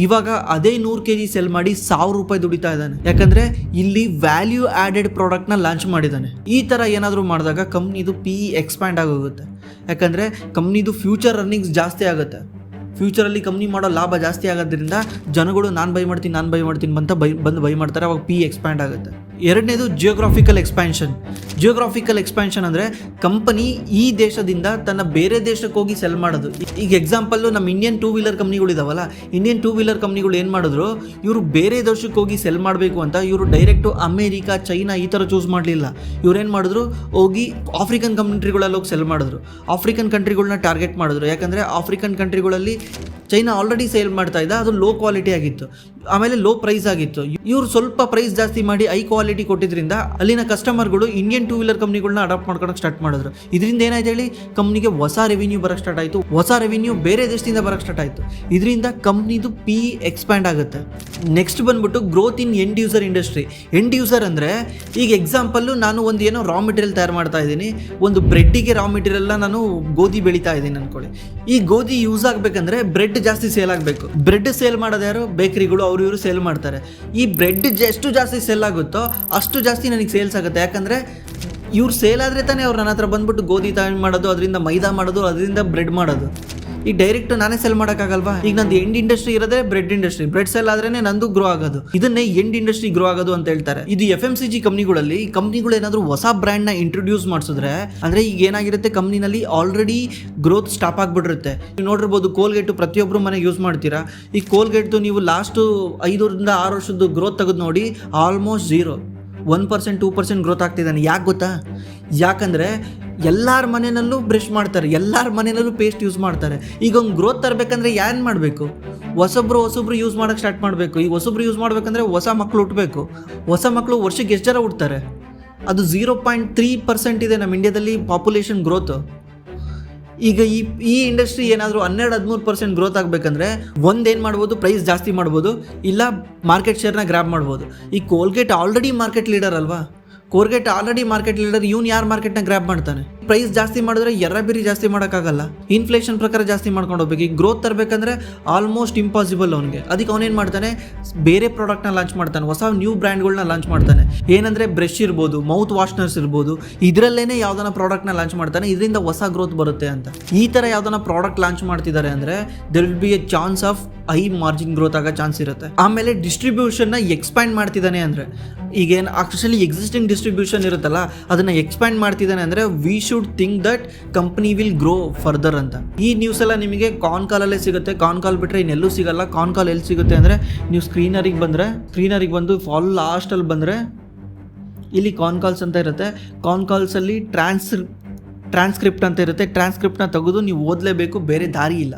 ಇವಾಗ ಅದೇ 100 kg ಸೆಲ್ ಮಾಡಿ 1000 ರೂಪಾಯಿ ದುಡಿತಾ ಇದ್ದಾನೆ. ಯಾಕಂದರೆ ಇಲ್ಲಿ ವ್ಯಾಲ್ಯೂ ಆ್ಯಡೆಡ್ ಪ್ರಾಡಕ್ಟ್ನ ಲಾಂಚ್ ಮಾಡಿದ್ದಾನೆ. ಈ ಥರ ಏನಾದರೂ ಮಾಡಿದಾಗ ಕಂಪ್ನಿದು PE ಎಕ್ಸ್ಪ್ಯಾಂಡ್ ಆಗೋಗುತ್ತೆ. ಯಾಕಂದರೆ ಕಂಪ್ನಿದು ಫ್ಯೂಚರ್ ಅರ್ನಿಂಗ್ಸ್ ಜಾಸ್ತಿ ಆಗುತ್ತೆ. ಫ್ಯೂಚರಲ್ಲಿ ಕಂಪ್ನಿ ಮಾಡೋ ಲಾಭ ಜಾಸ್ತಿ ಆಗೋದ್ರಿಂದ ಜನಗಳು ನಾನು ಬೈ ಮಾಡ್ತೀನಿ ಅಂತ ಬಂದು ಬೈ ಮಾಡ್ತಾರೆ. ಅವಾಗ PE ಎಕ್ಸ್ಪ್ಯಾಂಡ್ ಆಗುತ್ತೆ. ಎರಡನೇದು ಜಿಯೋಗ್ರಾಫಿಕಲ್ ಎಕ್ಸ್ಪ್ಯಾನ್ಷನ್ ಅಂದರೆ ಕಂಪನಿ ಈ ದೇಶದಿಂದ ತನ್ನ ಬೇರೆ ದೇಶಕ್ಕೆ ಹೋಗಿ ಸೆಲ್ ಮಾಡೋದು. ಈಗ ಎಕ್ಸಾಂಪಲ್ಲು, ನಮ್ಮ ಇಂಡಿಯನ್ 2 ವೀಲರ್ ಕಂಪ್ನಿಗಳಿದಾವಲ್ಲ, ಇಂಡಿಯನ್ 2 ವೀಲರ್ ಕಂಪ್ನಿಗಳು ಏನು ಮಾಡಿದ್ರು, ಇವರು ಬೇರೆ ದೇಶಕ್ಕೆ ಹೋಗಿ ಸೆಲ್ ಮಾಡಬೇಕು ಅಂತ ಇವರು ಡೈರೆಕ್ಟು ಅಮೇರಿಕಾ, ಚೈನಾ ಈ ಥರ ಚೂಸ್ ಮಾಡಲಿಲ್ಲ. ಇವ್ರೇನು ಮಾಡಿದ್ರು, ಹೋಗಿ ಆಫ್ರಿಕನ್ ಕಂಟ್ರಿಗಳಲ್ಲಿ ಹೋಗಿ ಸೆಲ್ ಮಾಡಿದ್ರು. ಆಫ್ರಿಕನ್ ಕಂಟ್ರಿಗಳನ್ನ ಟಾರ್ಗೆಟ್ ಮಾಡಿದ್ರು. ಯಾಕಂದರೆ ಆಫ್ರಿಕನ್ ಕಂಟ್ರಿಗಳಲ್ಲಿ ಚೈನಾ ಆಲ್ರೆಡಿ ಸೇಲ್ ಮಾಡ್ತಾ ಇದ್ದ, ಅದು ಲೋ ಕ್ವಾಲಿಟಿ ಆಗಿತ್ತು, ಆಮೇಲೆ ಲೋ ಪ್ರೈಸ್ ಆಗಿತ್ತು. ಇವರು ಸ್ವಲ್ಪ ಪ್ರೈಸ್ ಜಾಸ್ತಿ ಮಾಡಿ ಹೈ ಕ್ವಾಲಿಟಿ ಕೊಟ್ಟಿದ್ರಿಂದ ಅಲ್ಲಿನ ಕಸ್ಟಮರ್ಗಳು ಇಂಡಿಯನ್ 2 ವೀಲರ್ ಕಂಪ್ನಿಗಳನ್ನ ಅಡಾಪ್ಟ್ ಮಾಡ್ಕೊಳಕ್ಕೆ ಸ್ಟಾರ್ಟ್ ಮಾಡಿದ್ರು. ಇದರಿಂದ ಏನಾಯ್ತು ಹೇಳಿ, ಕಂಪ್ನಿಗೆ ಹೊಸ ರೆವಿನ್ಯೂ ಬರೋಕ್ಕೆ ಸ್ಟಾರ್ಟ್ ಆಯಿತು. ಹೊಸ ರೆವಿನ್ಯೂ ಬೇರೆ ದೇಶದಿಂದ ಬರೋಕ್ಕೆ ಸ್ಟಾರ್ಟ್ ಆಯಿತು. ಇದರಿಂದ ಕಂಪ್ನಿದು PE ಎಕ್ಸ್ಪ್ಯಾಂಡ್ ಆಗುತ್ತೆ. ನೆಕ್ಸ್ಟ್ ಬಂದ್ಬಿಟ್ಟು growth in end user industry. End user ಅಂದರೆ, ಈಗ ಎಕ್ಸಾಂಪಲ್ಲು, ನಾನು ಒಂದು ಏನೋ ರಾ ಮೆಟೀರಿಯಲ್ ತಯಾರು ಮಾಡ್ತಾ ಇದ್ದೀನಿ, ಒಂದು ಬ್ರೆಡ್ಡಿಗೆ ರಾ ಮೆಟೀರಿಯಲ್ನ ನಾನು ಗೋಧಿ ಬೆಳೀತಾ ಇದ್ದೀನಿ ಅನ್ಕೊಳ್ಳಿ. ಈ ಗೋಧಿ ಯೂಸ್ ಆಗಬೇಕಂದ್ರೆ ಬ್ರೆಡ್ ಜಾಸ್ತಿ ಸೇಲ್ ಆಗಬೇಕು. ಬ್ರೆಡ್ ಸೇಲ್ ಮಾಡೋದು ಯಾರು? ಬೇಕರಿಗಳು, ಅವರು ಇವರು ಸೇಲ್ ಮಾಡ್ತಾರೆ. ಈ ಬ್ರೆಡ್ ಎಷ್ಟು ಜಾಸ್ತಿ ಸೇಲ್ ಆಗುತ್ತೋ ಅಷ್ಟು ಜಾಸ್ತಿ ನನಗೆ ಸೇಲ್ಸ್ ಆಗುತ್ತೆ. ಯಾಕಂದರೆ ಇವ್ರು ಸೇಲ್ ಆದರೆ ತಾನೇ ಅವ್ರು ನನ್ನ ಹತ್ರ ಬಂದ್ಬಿಟ್ಟು ಗೋಧಿ ತಯಾರು ಮಾಡೋದು, ಅದರಿಂದ ಮೈದಾ ಮಾಡೋದು, ಅದರಿಂದ ಬ್ರೆಡ್ ಮಾಡೋದು. ಈಗ ಡೈರೆಕ್ಟ್ ನಾನೇ ಸೆಲ್ ಮಾಡೋಕ್ಕಾಗಲ್ವಾ? ಈಗ ನಂದು ಎಂಡ್ ಇಂಡಸ್ಟ್ರಿ ಇರೋದೇ ಬ್ರೆಡ್ ಇಂಡಸ್ಟ್ರಿ. ಬ್ರೆಡ್ ಸೆಲ್ ಆದ್ರೇ ನಂದು ಗ್ರೋ ಆಗೋದು. ಇದನ್ನೇ ಎಂಡ್ ಇಂಡಸ್ಟ್ರಿ ಗ್ರೋ ಆಗೋದು ಅಂತ ಹೇಳ್ತಾರೆ. ಇದು FMCG ಕಂಪ್ನಿಗಳಲ್ಲಿ, ಈ ಕಂಪ್ನಿಗಳು ಏನಾದರೂ ಹೊಸ ಬ್ರ್ಯಾಂಡ್ನ ಇಂಟ್ರೊಡ್ಯೂಸ್ ಮಾಡಿಸಿದ್ರೆ, ಅಂದರೆ ಈಗ ಏನಾಗಿರುತ್ತೆ, ಕಂಪ್ನಿನಲ್ಲಿ ಆಲ್ರೆಡಿ ಗ್ರೋತ್ ಸ್ಟಾಪ್ ಆಗಿಬಿಟ್ಟಿರುತ್ತೆ. ನೀವು ನೋಡಿರ್ಬೋದು, ಕೋಲ್ಗೇಟು ಪ್ರತಿಯೊಬ್ಬರು ಮನೆಗೆ ಯೂಸ್ ಮಾಡ್ತೀರಾ. ಈ ಕೋಲ್ಗೇಟ್ದು ನೀವು ಲಾಸ್ಟು 5 ರಿಂದ 6 ವರ್ಷದ್ದು ಗ್ರೋತ್ ತೆಗೆದು ನೋಡಿ, ಆಲ್ಮೋಸ್ಟ್ 0, 1%, 2% ಗ್ರೋತ್ ಆಗ್ತಿದ್ದಾನೆ. ಯಾಕೆ ಗೊತ್ತಾ? ಯಾಕಂದರೆ ಎಲ್ಲರ ಮನೆಯಲ್ಲೂ ಬ್ರಷ್ ಮಾಡ್ತಾರೆ, ಎಲ್ಲರ ಮನೆಯಲ್ಲೂ ಪೇಸ್ಟ್ ಯೂಸ್ ಮಾಡ್ತಾರೆ. ಈಗ ಒಂದು ಗ್ರೋತ್ ತರಬೇಕಂದ್ರೆ ಏನು ಮಾಡಬೇಕು? ಹೊಸಬ್ರು ಯೂಸ್ ಮಾಡೋಕ್ಕೆ ಸ್ಟಾರ್ಟ್ ಮಾಡಬೇಕು. ಈಗ ಹೊಸಬ್ರು ಯೂಸ್ ಮಾಡಬೇಕಂದ್ರೆ ಹೊಸ ಮಕ್ಕಳು ಹುಟ್ಟಬೇಕು. ಹೊಸ ಮಕ್ಕಳು ವರ್ಷಕ್ಕೆ ಎಷ್ಟು ಜನ ಹುಡ್ತಾರೆ? ಅದು 0.3% ಇದೆ ನಮ್ಮ ಇಂಡಿಯಾದಲ್ಲಿ ಪಾಪ್ಯುಲೇಷನ್ ಗ್ರೋತು. ಈಗ ಈ ಇಂಡಸ್ಟ್ರಿ ಏನಾದರೂ 12-13% ಗ್ರೋತ್ ಆಗಬೇಕಂದ್ರೆ ಒಂದೇನು ಮಾಡ್ಬೋದು, ಪ್ರೈಸ್ ಜಾಸ್ತಿ ಮಾಡ್ಬೋದು, ಇಲ್ಲ ಮಾರ್ಕೆಟ್ ಶೇರ್ನ ಗ್ರ್ಯಾಬ್ ಮಾಡ್ಬೋದು. ಈ ಕೋಲ್ಗೇಟ್ ಆಲ್ರೆಡಿ ಮಾರ್ಕೆಟ್ ಲೀಡರ್ ಅಲ್ವಾ? ಕೋಲ್ಗೇಟ್ ಆಲ್ರೆಡಿ ಮಾರ್ಕೆಟ್ ಲೀಡರ್, ಇವ್ನು ಯಾರು ಮಾರ್ಕೆಟ್ನ ಗ್ರ್ಯಾಬ್ ಮಾಡ್ತಾನೆ? ಪ್ರೈಸ್ ಜಾಸ್ತಿ ಮಾಡಿದ್ರೆ ಎರ್ರಬಿರಿ ಜಾಸ್ತಿ ಮಾಡೋಕ್ಕಾಗಲ್ಲ, ಇನ್ಫ್ಲೇಷನ್ ಪ್ರಕಾರ ಜಾಸ್ತಿ ಮಾಡ್ಕೊಂಡು ಹೋಗ್ಬೇಕು. ಈಗ ಗ್ರೋತ್ ತರಬೇಕಂದ್ರೆ ಆಲ್ಮೋಸ್ಟ್ ಇಂಪಾಸಿಬಲ್ ಅವನಿಗೆ. ಅದಕ್ಕೆ ಅವನೇನು ಮಾಡ್ತಾನೆ, ಬೇರೆ ಪ್ರಾಡಕ್ಟ್ನ ಲಾಂಚ್ ಮಾಡ್ತಾನೆ, ಹೊಸ ನ್ಯೂ ಬ್ರ್ಯಾಂಡ್ಗಳನ್ನ ಲಾಂಚ್ ಮಾಡ್ತಾನೆ. ಏನಂದರೆ ಬ್ರಷ್ ಇರ್ಬೋದು, ಮೌತ್ ವಾಶ್ನರ್ಸ್ ಇರ್ಬೋದು, ಇದರಲ್ಲೇ ಯಾವ್ದಾನ ಪ್ರಾಡಕ್ಟ್ನ ಲಾಂಚ್ ಮಾಡ್ತಾನೆ, ಇದರಿಂದ ಹೊಸ ಗ್ರೋತ್ ಬರುತ್ತೆ ಅಂತ. ಈ ಥರ ಯಾವ್ದಾನ ಪ್ರಾಡಕ್ಟ್ ಲಾಂಚ್ ಮಾಡ್ತಿದ್ದಾರೆ ಅಂದರೆ there will be a chance of high margin growth ಆಗೋ ಚಾನ್ಸ್ ಇರುತ್ತೆ. ಆಮೇಲೆ ಡಿಸ್ಟ್ರಿಬ್ಯೂಷನ್ನ ಎಕ್ಸ್ಪ್ಯಾಂಡ್ ಮಾಡ್ತಿದ್ದಾನೆ ಅಂದರೆ, ಈಗೇನು ಆಕ್ಚುಲಿ ಎಕ್ಸಿಸ್ಟಿಂಗ್ ಡಿಸ್ಟ್ರಿಬ್ಯೂಷನ್ ಇರುತ್ತಲ್ಲ ಅದನ್ನು ಎಕ್ಸ್ಪ್ಯಾಂಡ್ ಮಾಡ್ತಿದ್ದಾನೆ ಅಂದರೆ we should think that company will grow further ಅಂತ. ಈ ನ್ಯೂಸ್ ಎಲ್ಲ ನಿಮಗೆ ಕಾನ್ ಕಾಲಲ್ಲೇ ಸಿಗುತ್ತೆ. ಕಾನ್ ಕಾಲ್ ಬಿಟ್ಟರೆ ಇನ್ನೆಲ್ಲೂ ಸಿಗಲ್ಲ. ಕಾನ್ ಕಾಲ್ ಎಲ್ಲಿ ಸಿಗುತ್ತೆ ಅಂದರೆ ನೀವು ಸ್ಕ್ರೀನರಿಗೆ ಬಂದು ಫಾಲ್ ಲಾಸ್ಟಲ್ಲಿ ಬಂದರೆ ಇಲ್ಲಿ ಕಾನ್ ಕಾಲ್ಸ್ ಅಂತ ಇರುತ್ತೆ. ಕಾನ್ ಕಾಲ್ಸಲ್ಲಿ ಟ್ರಾನ್ಸ್ಕ್ರಿಪ್ಟ್ ಅಂತ ಇರುತ್ತೆ. ಟ್ರಾನ್ಸ್ಕ್ರಿಪ್ಟ್ನ ತೆಗೆದು ನೀವು ಓದಲೇಬೇಕು, ಬೇರೆ ದಾರಿ ಇಲ್ಲ.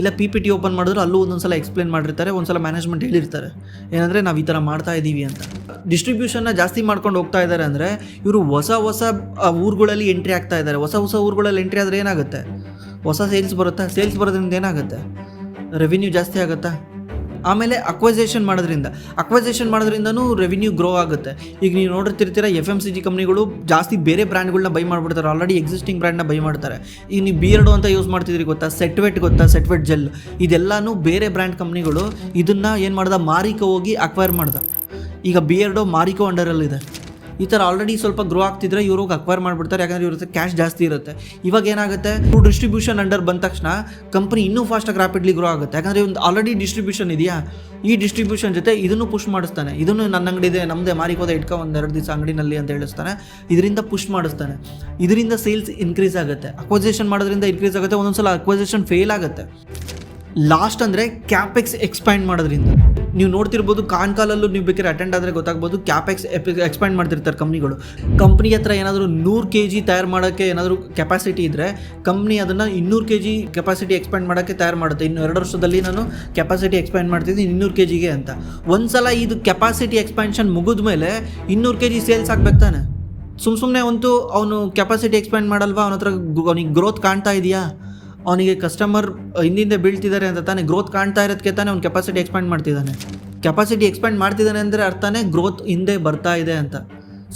ಇಲ್ಲ PPT ಓಪನ್ ಮಾಡಿದ್ರು ಅಲ್ಲೂ ಒಂದೊಂದ್ಸಲ ಎಕ್ಸ್ಪ್ಲೇನ್ ಮಾಡಿರ್ತಾರೆ, ಒಂದ್ಸಲ ಮ್ಯಾನೇಜ್ಮೆಂಟ್ ಹೇಳಿರ್ತಾರೆ ಏನಂದರೆ ನಾವು ಈ ಥರ ಮಾಡ್ತಾ ಇದ್ದೀವಿ ಅಂತ. ಡಿಸ್ಟ್ರಿಬ್ಯೂಷನ್ನ ಜಾಸ್ತಿ ಮಾಡ್ಕೊಂಡು ಹೋಗ್ತಾ ಇದ್ದಾರೆ ಅಂದರೆ ಇವರು ಹೊಸ ಊರುಗಳಲ್ಲಿ ಎಂಟ್ರಿ ಆಗ್ತಾ ಇದ್ದಾರೆ. ಹೊಸ ಊರುಗಳಲ್ಲಿ ಎಂಟ್ರಿ ಆದರೆ ಏನಾಗುತ್ತೆ, ಹೊಸ ಸೇಲ್ಸ್ ಬರುತ್ತಾ? ಸೇಲ್ಸ್ ಬರೋದ್ರಿಂದ ಏನಾಗುತ್ತೆ, ರೆವಿನ್ಯೂ ಜಾಸ್ತಿ ಆಗುತ್ತಾ? ಆಮೇಲೆ ಅಕ್ವೈಸೇಷನ್ ಮಾಡೋದ್ರಿಂದನೂ ರೆವಿನ್ಯೂ ಗ್ರೋ ಆಗುತ್ತೆ. ಈಗ ನೀವು ನೋಡಿರ್ತಿರ್ತೀರ FMCG ಕಂಪ್ನಿಗಳು ಜಾಸ್ತಿ ಬೇರೆ ಬ್ರ್ಯಾಂಡ್ಗಳನ್ನ ಬೈ ಮಾಡಿಬಿಡ್ತಾರೆ, ಆಲ್ರೆಡಿ ಎಕ್ಸಿಸ್ಟಿಂಗ್ ಬ್ರ್ಯಾಂಡ್ನ ಬೈ ಮಾಡ್ತಾರೆ. ಈಗ ನೀವು ಬಿಯರ್ಡೋ ಅಂತ ಯೂಸ್ ಮಾಡ್ತಿದ್ರಿ ಗೊತ್ತಾ, ಸೆಟ್ವೆಟ್ ಜೆಲ್, ಇದೆಲ್ಲನೂ ಬೇರೆ ಬ್ರ್ಯಾಂಡ್ ಕಂಪ್ನಿಗಳು ಇದನ್ನು ಏನು ಮಾಡ್ದ, ಮಾರಿಕೋ ಹೋಗಿ ಅಕ್ವೈರ್ ಮಾಡ್ದ. ಈಗ ಬಿಯರ್ಡೋ ಮಾರಿಕೋ ಅಂಡರಲ್ಲಿದೆ. ಈ ಥರ ಆಲ್ರೆಡಿ ಸ್ವಲ್ಪ ಗ್ರೋ ಆಗ್ತಿದ್ರೆ ಇವರು ಅಕ್ವೈರ್ ಮಾಡಿಬಿಡ್ತಾರೆ, ಯಾಕಂದರೆ ಇವ್ರ ಕ್ಯಾಶ್ ಜಾಸ್ತಿ ಇರುತ್ತೆ. ಇವಾಗ ಏನಾಗುತ್ತೆ, ಡಿಸ್ಟ್ರಿಬ್ಯೂಷನ್ ಅಂಡರ್ ಬಂದ ತಕ್ಷಣ ಕಂಪ್ನಿ ಇನ್ನೂ ಫಾಸ್ಟಾಗಿ ರ್ಯಾಪಿಡ್ಲಿ ಗ್ರೋ ಆಗುತ್ತೆ. ಯಾಕಂದರೆ ಒಂದು ಆಲ್ರೆಡಿ ಡಿಸ್ಟ್ರಿಬ್ಯೂಷನ್ ಇದೆಯಾ, ಈ ಡಿಸ್ಟ್ರಿಬ್ಯೂಷನ್ ಜೊತೆ ಇದನ್ನು ಪುಷ್ ಮಾಡಿಸ್ತಾನೆ. ಇದನ್ನು ನನ್ನ ಅಂಗಡಿ ಇದೆ, ನಮ್ಮದೇ ಮಾರಿಕೋದ ಇಟ್ಕೊ ಒಂದೆರಡು ದಿವಸ ಅಂಗಡಿನಲ್ಲಿ ಅಂತ ಹೇಳಿಸ್ತಾನೆ. ಇದರಿಂದ ಪುಷ್ ಮಾಡಿಸ್ತಾನೆ. ಇದರಿಂದ ಸೇಲ್ಸ್ ಇನ್ಕ್ರೀಸ್ ಆಗುತ್ತೆ. ಅಕ್ವೈಸೇಷನ್ ಮಾಡೋದ್ರಿಂದ ಇನ್ಕ್ರೀಸ್ ಆಗುತ್ತೆ. ಒಂದೊಂದ್ಸಲ ಅಕ್ವೈಸೇಷನ್ ಫೇಲ್ ಆಗುತ್ತೆ. ಲಾಸ್ಟ್ ಅಂದರೆ ಕ್ಯಾಪೆಕ್ಸ್ ಎಕ್ಸ್ಪ್ಯಾಂಡ್ ಮಾಡೋದ್ರಿಂದ. ನೀವು ನೋಡ್ತಿರ್ಬೋದು, ಕಾನ್ ಕಾಲಲ್ಲೂ ನೀವು ಬೇಕಾದ್ರೆ ಅಟೆಂಡ್ ಆದರೆ ಗೊತ್ತಾಗ್ಬೋದು, ಕ್ಯಾಪೆಕ್ಸ್ ಎಕ್ಸ್ಪ್ಯಾಂಡ್ ಮಾಡ್ತಿರ್ತಾರೆ ಕಂಪ್ನಿಗಳು. ಕಂಪ್ನಿ ಹತ್ರ ಏನಾದರೂ 100 kg ತಯಾರು ಮಾಡೋಕ್ಕೆ ಏನಾದರೂ ಕೆಪಾಸಿಟಿ ಇದ್ದರೆ ಕಂಪ್ನಿ ಅದನ್ನು 200 kg ಕೆಪಾಸಿಟಿ ಎಕ್ಸ್ಪ್ಯಾಂಡ್ ಮಾಡೋಕ್ಕೆ ತಯಾರು ಮಾಡುತ್ತೆ. ಇನ್ನು 2 ವರ್ಷದಲ್ಲಿ ನಾನು ಕೆಪಾಸಿಟಿ ಎಕ್ಸ್ಪ್ಯಾಂಡ್ ಮಾಡ್ತಿದ್ದೀನಿ 200 kgಗೆ ಅಂತ. ಒಂದ್ಸಲ ಇದು ಕೆಪಾಸಿಟಿ ಎಕ್ಸ್ಪ್ಯಾನ್ಷನ್ ಮುಗಿದ ಮೇಲೆ 200 kg ಸೇಲ್ಸ್ ಆಗ್ಬೇಕು ತಾನೆ. ಸುಮ್ಮನೆ ಅಂತೂ ಅವನು ಕೆಪಾಸಿಟಿ ಎಕ್ಸ್ಪ್ಯಾಂಡ್ ಮಾಡಲ್ವಾ? ಅವನಿಗೆ ಗ್ರೋತ್ ಕಾಣ್ತಾ ಇದೆಯಾ? ಅವನಿಗೆ ಕಸ್ಟಮರ್ ಹಿಂದಿಂದ ಬೀಳ್ತಿದ್ದಾರೆ ಅಂತ ತಾನೇ, ಗ್ರೋತ್ ಕಾಣ್ತಾ ಇರೋದಕ್ಕೆ ತಾನೇ ಅವ್ನು ಕೆಪಾಸಿಟಿ ಎಕ್ಸ್ಪ್ಯಾಂಡ್ ಮಾಡ್ತಿದ್ದಾನೆ ಅಂದರೆ ಅರ್ಥನೇ ಗ್ರೋತ್ ಹಿಂದೆ ಬರ್ತಾ ಇದೆ ಅಂತ.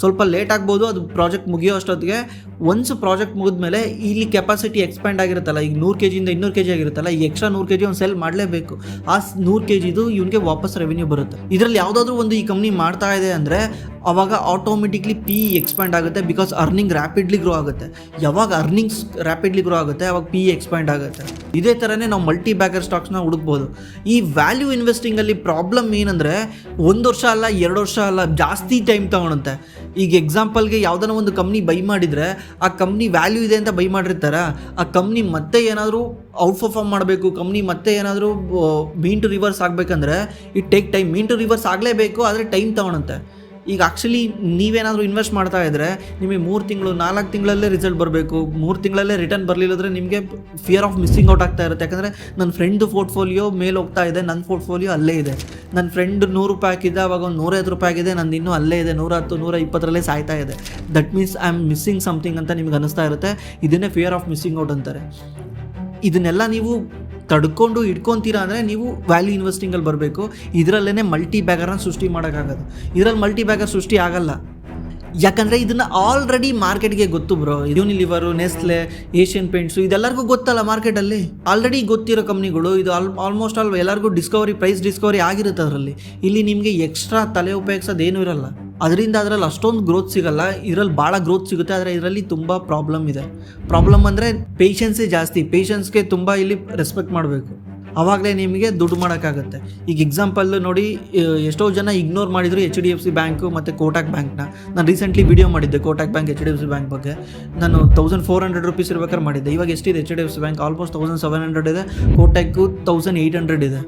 ಸ್ವಲ್ಪ ಲೇಟ್ ಆಗ್ಬೋದು, ಅದು ಪ್ರಾಜೆಕ್ಟ್ ಮುಗಿಯೋ ಅಷ್ಟೊತ್ತಿಗೆ. ಒನ್ಸ್ ಪ್ರಾಜೆಕ್ಟ್ ಮುಗಿದ್ಮೇಲೆ ಇಲ್ಲಿ ಕೆಪಾಸಿಟಿ ಎಕ್ಸ್ಪ್ಯಾಂಡ್ ಆಗಿರುತ್ತಲ್ಲ, ಈಗ 100 kgಯಿಂದ 200 kg ಆಗಿರುತ್ತಲ್ಲ, ಈ ಎಕ್ಸ್ಟ್ರಾ 100 kg ಅವ್ನು ಸೆಲ್ ಮಾಡಲೇಬೇಕು. ಆ 100 kgದು ಇವನಿಗೆ ವಾಪಸ್ ರೆವಿನ್ಯೂ ಬರುತ್ತೆ. ಇದರಲ್ಲಿ ಯಾವುದಾದ್ರೂ ಒಂದು ಈ ಕಂಪ್ನಿ ಮಾಡ್ತಾ ಇದೆ ಅಂದರೆ ಆವಾಗ ಆಟೋಮೆಟಿಕ್ಲಿ PE ಎಕ್ಸ್ಪ್ಯಾಂಡ್ ಆಗುತ್ತೆ, ಬಿಕಾಸ್ ಅರ್ನಿಂಗ್ ರ್ಯಾಪಿಡ್ಲಿ ಗ್ರೋ ಆಗುತ್ತೆ. ಯಾವಾಗ ಅರ್ನಿಂಗ್ಸ್ ರ್ಯಾಪಿಡ್ಲಿ ಗ್ರೋ ಆಗುತ್ತೆ ಆವಾಗ PE ಎಕ್ಸ್ಪ್ಯಾಂಡ್ ಆಗುತ್ತೆ. ಇದೇ ಥರನೇ ನಾವು ಮಲ್ಟಿ ಬ್ಯಾಗರ್ ಸ್ಟಾಕ್ಸ್ನ ಹುಡುಕ್ಬೋದು. ಈ ವ್ಯಾಲ್ಯೂ ಇನ್ವೆಸ್ಟಿಂಗಲ್ಲಿ ಪ್ರಾಬ್ಲಮ್ ಏನಂದರೆ 1 ವರ್ಷ ಅಲ್ಲ 2 ವರ್ಷ ಅಲ್ಲ, ಜಾಸ್ತಿ ಟೈಮ್ ತೊಗೊಳುತ್ತೆ. ಈಗ ಎಕ್ಸಾಂಪಲ್ಗೆ ಯಾವುದನ್ನ ಒಂದು ಕಂಪ್ನಿ ಬೈ ಮಾಡಿದರೆ ಆ ಕಂಪ್ನಿ ವ್ಯಾಲ್ಯೂ ಇದೆ ಅಂತ ಬೈ ಮಾಡಿರ್ತಾರೆ. ಆ ಕಂಪ್ನಿ ಮತ್ತೆ ಏನಾದರೂ ಔಟ್ ಪರ್ಫಾರ್ಮ್ ಮಾಡಬೇಕು, ಕಂಪ್ನಿ ಮತ್ತೆ ಏನಾದರೂ ಮೀನ್ ಟು ರಿವರ್ಸ್ ಆಗಬೇಕಂದ್ರೆ it take time. Mean to reverse ಆಗಲೇಬೇಕು, ಆದರೆ ಟೈಮ್ ತೊಗೊಳುತ್ತೆ. ಈಗ ಆ್ಯಕ್ಚುಲಿ ನೀವೇನಾದರೂ ಇನ್ವೆಸ್ಟ್ ಮಾಡ್ತಾ ಇದ್ದರೆ ನಿಮಗೆ 3 ತಿಂಗಳು 4 ತಿಂಗಳಲ್ಲೇ ರಿಸಲ್ಟ್ ಬರಬೇಕು. 3 ತಿಂಗಳಲ್ಲೇ ರಿಟರ್ನ್ ಬರಲಿಲ್ಲದ್ರೆ ನಿಮಗೆ ಫಿಯರ್ ಆಫ್ ಮಿಸ್ಸಿಂಗ್ ಔಟ್ ಆಗ್ತಾ ಇರುತ್ತೆ. ಯಾಕಂದರೆ ನನ್ನ ಫ್ರೆಂಡ್ ಪೋರ್ಟ್ಫೋಲಿಯೋ ಮೇಲೆ ಹೋಗ್ತಾ ಇದೆ, ನನ್ನ ಪೋರ್ಟ್ಫೋಲಿಯೋ ಅಲ್ಲೇ ಇದೆ. ನನ್ನ ಫ್ರೆಂಡ್ 100 ರೂಪಾಯಿ ಹಾಕಿದ್ದೆ, ಅವಾಗ ಒಂದು 150 ರೂಪಾಯಿ ಆಗಿದೆ, ನಂದು ಇನ್ನೂ ಅಲ್ಲೇ ಇದೆ 110 120 ಸಾಯ್ತಾ ಇದೆ. That means I am missing something ಅಂತ ನಿಮ್ಗೆ ಅನ್ನಿಸ್ತಾ ಇರುತ್ತೆ. ಇದನ್ನೇ ಫಿಯರ್ ಆಫ್ ಮಿಸ್ಸಿಂಗ್ ಔಟ್ ಅಂತಾರೆ. ಇದನ್ನೆಲ್ಲ ನೀವು ತಡ್ಕೊಂಡು ಇಟ್ಕೊತೀರಾ ಅಂದರೆ ನೀವು ವ್ಯಾಲ್ಯೂ ಇನ್ವೆಸ್ಟಿಂಗಲ್ಲಿ ಬರಬೇಕು. ಇದರಲ್ಲೇ ಮಲ್ಟಿ ಬ್ಯಾಗರ್ನ ಸೃಷ್ಟಿ ಮಾಡೋಕ್ಕಾಗೋದು. ಇದರಲ್ಲಿ ಮಲ್ಟಿ ಬ್ಯಾಗರ್ ಸೃಷ್ಟಿ ಆಗಲ್ಲ, ಯಾಕಂದರೆ ಇದನ್ನು ಆಲ್ರೆಡಿ ಮಾರ್ಕೆಟ್ಗೆ ಗೊತ್ತು ಬ್ರೋ. ಯೂನಿಲಿವರು, ನೆಸ್ಲೆ, ಏಷ್ಯನ್ ಪೇಂಟ್ಸು ಇದೆಲ್ಲರಿಗೂ ಗೊತ್ತಲ್ಲ, ಮಾರ್ಕೆಟಲ್ಲಿ ಆಲ್ರೆಡಿ ಗೊತ್ತಿರೋ ಕಂಪ್ನಿಗಳು. ಇದು ಆಲ್ಮೋಸ್ಟ್ ಎಲ್ಲರಿಗೂ ಪ್ರೈಸ್ ಡಿಸ್ಕವರಿ ಆಗಿರುತ್ತೆ ಅದರಲ್ಲಿ. ಇಲ್ಲಿ ನಿಮಗೆ ಎಕ್ಸ್ಟ್ರಾ ತಲೆ ಉಪಯೋಗಿಸೋದೇನೂ ಇರಲ್ಲ. ಅದರಿಂದ ಅದರಲ್ಲಿ ಅಷ್ಟೊಂದು ಗ್ರೋತ್ ಸಿಗಲ್ಲ. ಇದರಲ್ಲಿ ಭಾಳ ಗ್ರೋತ್ ಸಿಗುತ್ತೆ, ಆದರೆ ಇದರಲ್ಲಿ ತುಂಬ ಪ್ರಾಬ್ಲಮ್ ಇದೆ. ಪ್ರಾಬ್ಲಮ್ ಅಂದರೆ ಪೇಷನ್ಸೇ ಜಾಸ್ತಿ. ಪೇಷನ್ಸ್ಗೆ ತುಂಬ ಇಲ್ಲಿ ರೆಸ್ಪೆಕ್ಟ್ ಮಾಡಬೇಕು, ಆವಾಗಲೇ ನಿಮಗೆ ದುಡ್ಡು ಮಾಡೋಕ್ಕಾಗುತ್ತೆ. ಈಗ ಎಕ್ಸಾಂಪಲ್ ನೋಡಿ, ಎಷ್ಟೋ ಜನ ಇಗ್ನೋರ್ ಮಾಡಿದರು HDFC ಬ್ಯಾಂಕು ಮತ್ತು ಕೋಟಕ್ ಬ್ಯಾಂಕ್ನ. ನಾನು ರೀಸೆಂಟ್ಲಿ ವಿಡಿಯೋ ಮಾಡಿದ್ದೆ ಕೋಟಕ್ ಬ್ಯಾಂಕ್ HDFC ಬ್ಯಾಂಕ್ ಬಗ್ಗೆ. ನಾನು 1400 ರೂಪೀಸ್ ಇರ್ಬೇಕಾದ್ರೆ ಮಾಡಿದ್ದೆ. ಇವಾಗ ಎಷ್ಟಿದೆ HDFC ಬ್ಯಾಂಕ್? ಆಲ್ಮೋಸ್ಟ್ 1700 ಇದೆ. ಕೋಟಕ್ಕು 1800 ಇದೆ.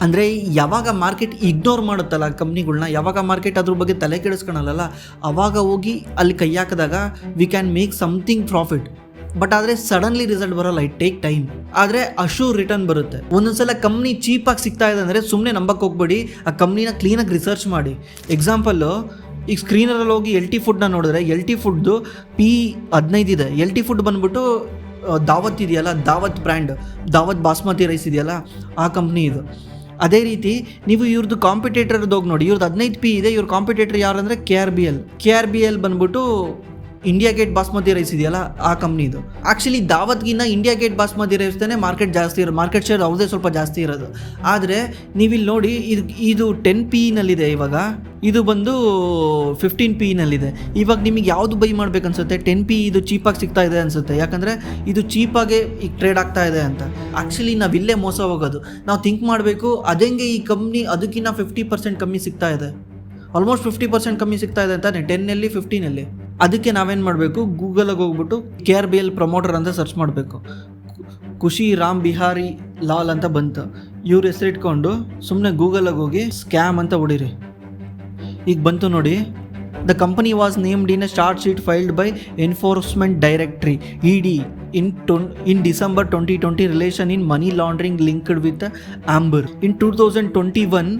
ಅಂದರೆ ಯಾವಾಗ ಮಾರ್ಕೆಟ್ ಇಗ್ನೋರ್ ಮಾಡುತ್ತಲ್ಲ ಕಂಪ್ನಿಗಳ್ನ, ಯಾವಾಗ ಮಾರ್ಕೆಟ್ ಅದ್ರ ಬಗ್ಗೆ ತಲೆ ಕೆಡಿಸ್ಕೊಳಲ್ಲ, ಆವಾಗ ಹೋಗಿ ಅಲ್ಲಿ ಕೈ ಹಾಕಿದಾಗ we can make something profit. But ಆದರೆ ಸಡನ್ಲಿ ರಿಸಲ್ಟ್ ಬರೋಲ್ಲ, ಇಟ್ ಟೇಕ್ ಟೈಮ್. ಆದರೆ ಅಶೂರ್ ರಿಟರ್ನ್ ಬರುತ್ತೆ. ಒಂದೊಂದ್ಸಲ ಕಂಪ್ನಿ ಚೀಪಾಗಿ ಸಿಗ್ತಾ ಇದೆ ಅಂದರೆ ಸುಮ್ಮನೆ ನಂಬಕ್ಕೆ ಹೋಗ್ಬೇಡಿ, ಆ ಕಂಪ್ನಿನ ಕ್ಲೀನಾಗಿ ರಿಸರ್ಚ್ ಮಾಡಿ. ಎಕ್ಸಾಂಪಲ್ಲು, ಈಗ ಸ್ಕ್ರೀನರಲ್ಲಿ ಹೋಗಿ LT ಫುಡ್ನ ನೋಡಿದ್ರೆ LT ಫುಡ್ದು P15 ಇದೆ. LT ಫುಡ್ ಬಂದ್ಬಿಟ್ಟು ದಾವತ್ ಇದೆಯಲ್ಲ, ದಾವತ್ ಬ್ರ್ಯಾಂಡ್, ದಾವತ್ ಬಾಸ್ಮತಿ ರೈಸ್ ಇದೆಯಲ್ಲ, ಆ ಕಂಪ್ನಿ ಇದು. ಅದೇ ರೀತಿ ನೀವು ಇವ್ರದ್ದು ಕಾಂಪಿಟೇಟರ್ದು ಹೋಗಿ ನೋಡಿ, ಇವ್ರದ್ದು 15 P ಇದೆ. ಇವ್ರ ಕಾಂಪಿಟೇಟರ್ ಯಾರು ಅಂದರೆ KRBL ಬಂದ್ಬಿಟ್ಟು ಇಂಡಿಯಾ ಗೇಟ್ ಬಾಸ್ಮತಿ ರೈಸ್ ಇದೆಯಲ್ಲ ಆ ಕಂಪ್ನಿದು. ಆ್ಯಕ್ಚುಲಿ ದಾವತ್ಗಿನ್ನ ಇಂಡಿಯಾ ಗೇಟ್ ಬಾಸ್ಮತಿ ರೈಸ್ದೇ ಮಾರ್ಕೆಟ್ ಜಾಸ್ತಿ ಇರೋದು, ಮಾರ್ಕೆಟ್ ಶೇರ್ ಅವ್ರದೇ ಸ್ವಲ್ಪ ಜಾಸ್ತಿ ಇರೋದು. ಆದರೆ ನೀವಿಲ್ಲಿ ನೋಡಿ ಇದು 10 PE ಇವಾಗ, ಇದು ಬಂದು 15 PE ಇವಾಗ ನಿಮಗೆ ಯಾವುದು ಬೈ ಮಾಡ್ಬೇಕು ಅನ್ಸುತ್ತೆ? 10 PE ಇದು ಚೀಪಾಗಿ ಸಿಗ್ತಾ ಇದೆ ಅನ್ಸುತ್ತೆ, ಯಾಕಂದರೆ ಇದು ಚೀಪಾಗೆ ಈಗ ಟ್ರೇಡ್ ಆಗ್ತಾ ಇದೆ ಅಂತ. ಆ್ಯಕ್ಚುಲಿ ನಾವಿಲ್ಲೇ ಮೋಸ ಹೋಗೋದು. ನಾವು ಥಿಂಕ್ ಮಾಡಬೇಕು ಅದಂಗೆ ಈ ಕಂಪ್ನಿ ಅದಕ್ಕಿಂತ 50% ಕಮ್ಮಿ ಸಿಗ್ತಾ ಇದೆ, ಆಲ್ಮೋಸ್ಟ್ 50% ಕಮ್ಮಿ ಸಿಗ್ತಾ ಇದೆ ಅಂತಾನೆ, 10 15. ಅದಕ್ಕೆ ನಾವೇನು ಮಾಡಬೇಕು, ಗೂಗಲಾಗಿ ಹೋಗ್ಬಿಟ್ಟು KRBL ಪ್ರಮೋಟರ್ ಅಂತ ಸರ್ಚ್ ಮಾಡಬೇಕು. ಖುಷಿ ರಾಮ್ ಬಿಹಾರಿ ಲಾಲ್ ಅಂತ ಬಂತು. ಇವ್ರ ಹೆಸರಿಟ್ಕೊಂಡು ಸುಮ್ಮನೆ ಗೂಗಲಾಗಿ ಹೋಗಿ ಸ್ಕ್ಯಾಮ್ ಅಂತ ಹೊಡೀರಿ. ಈಗ ಬಂತು ನೋಡಿ. The company was named in a charge sheet filed by enforcement directory ED in December 2020 relation in money laundering linked with Amber. In 2021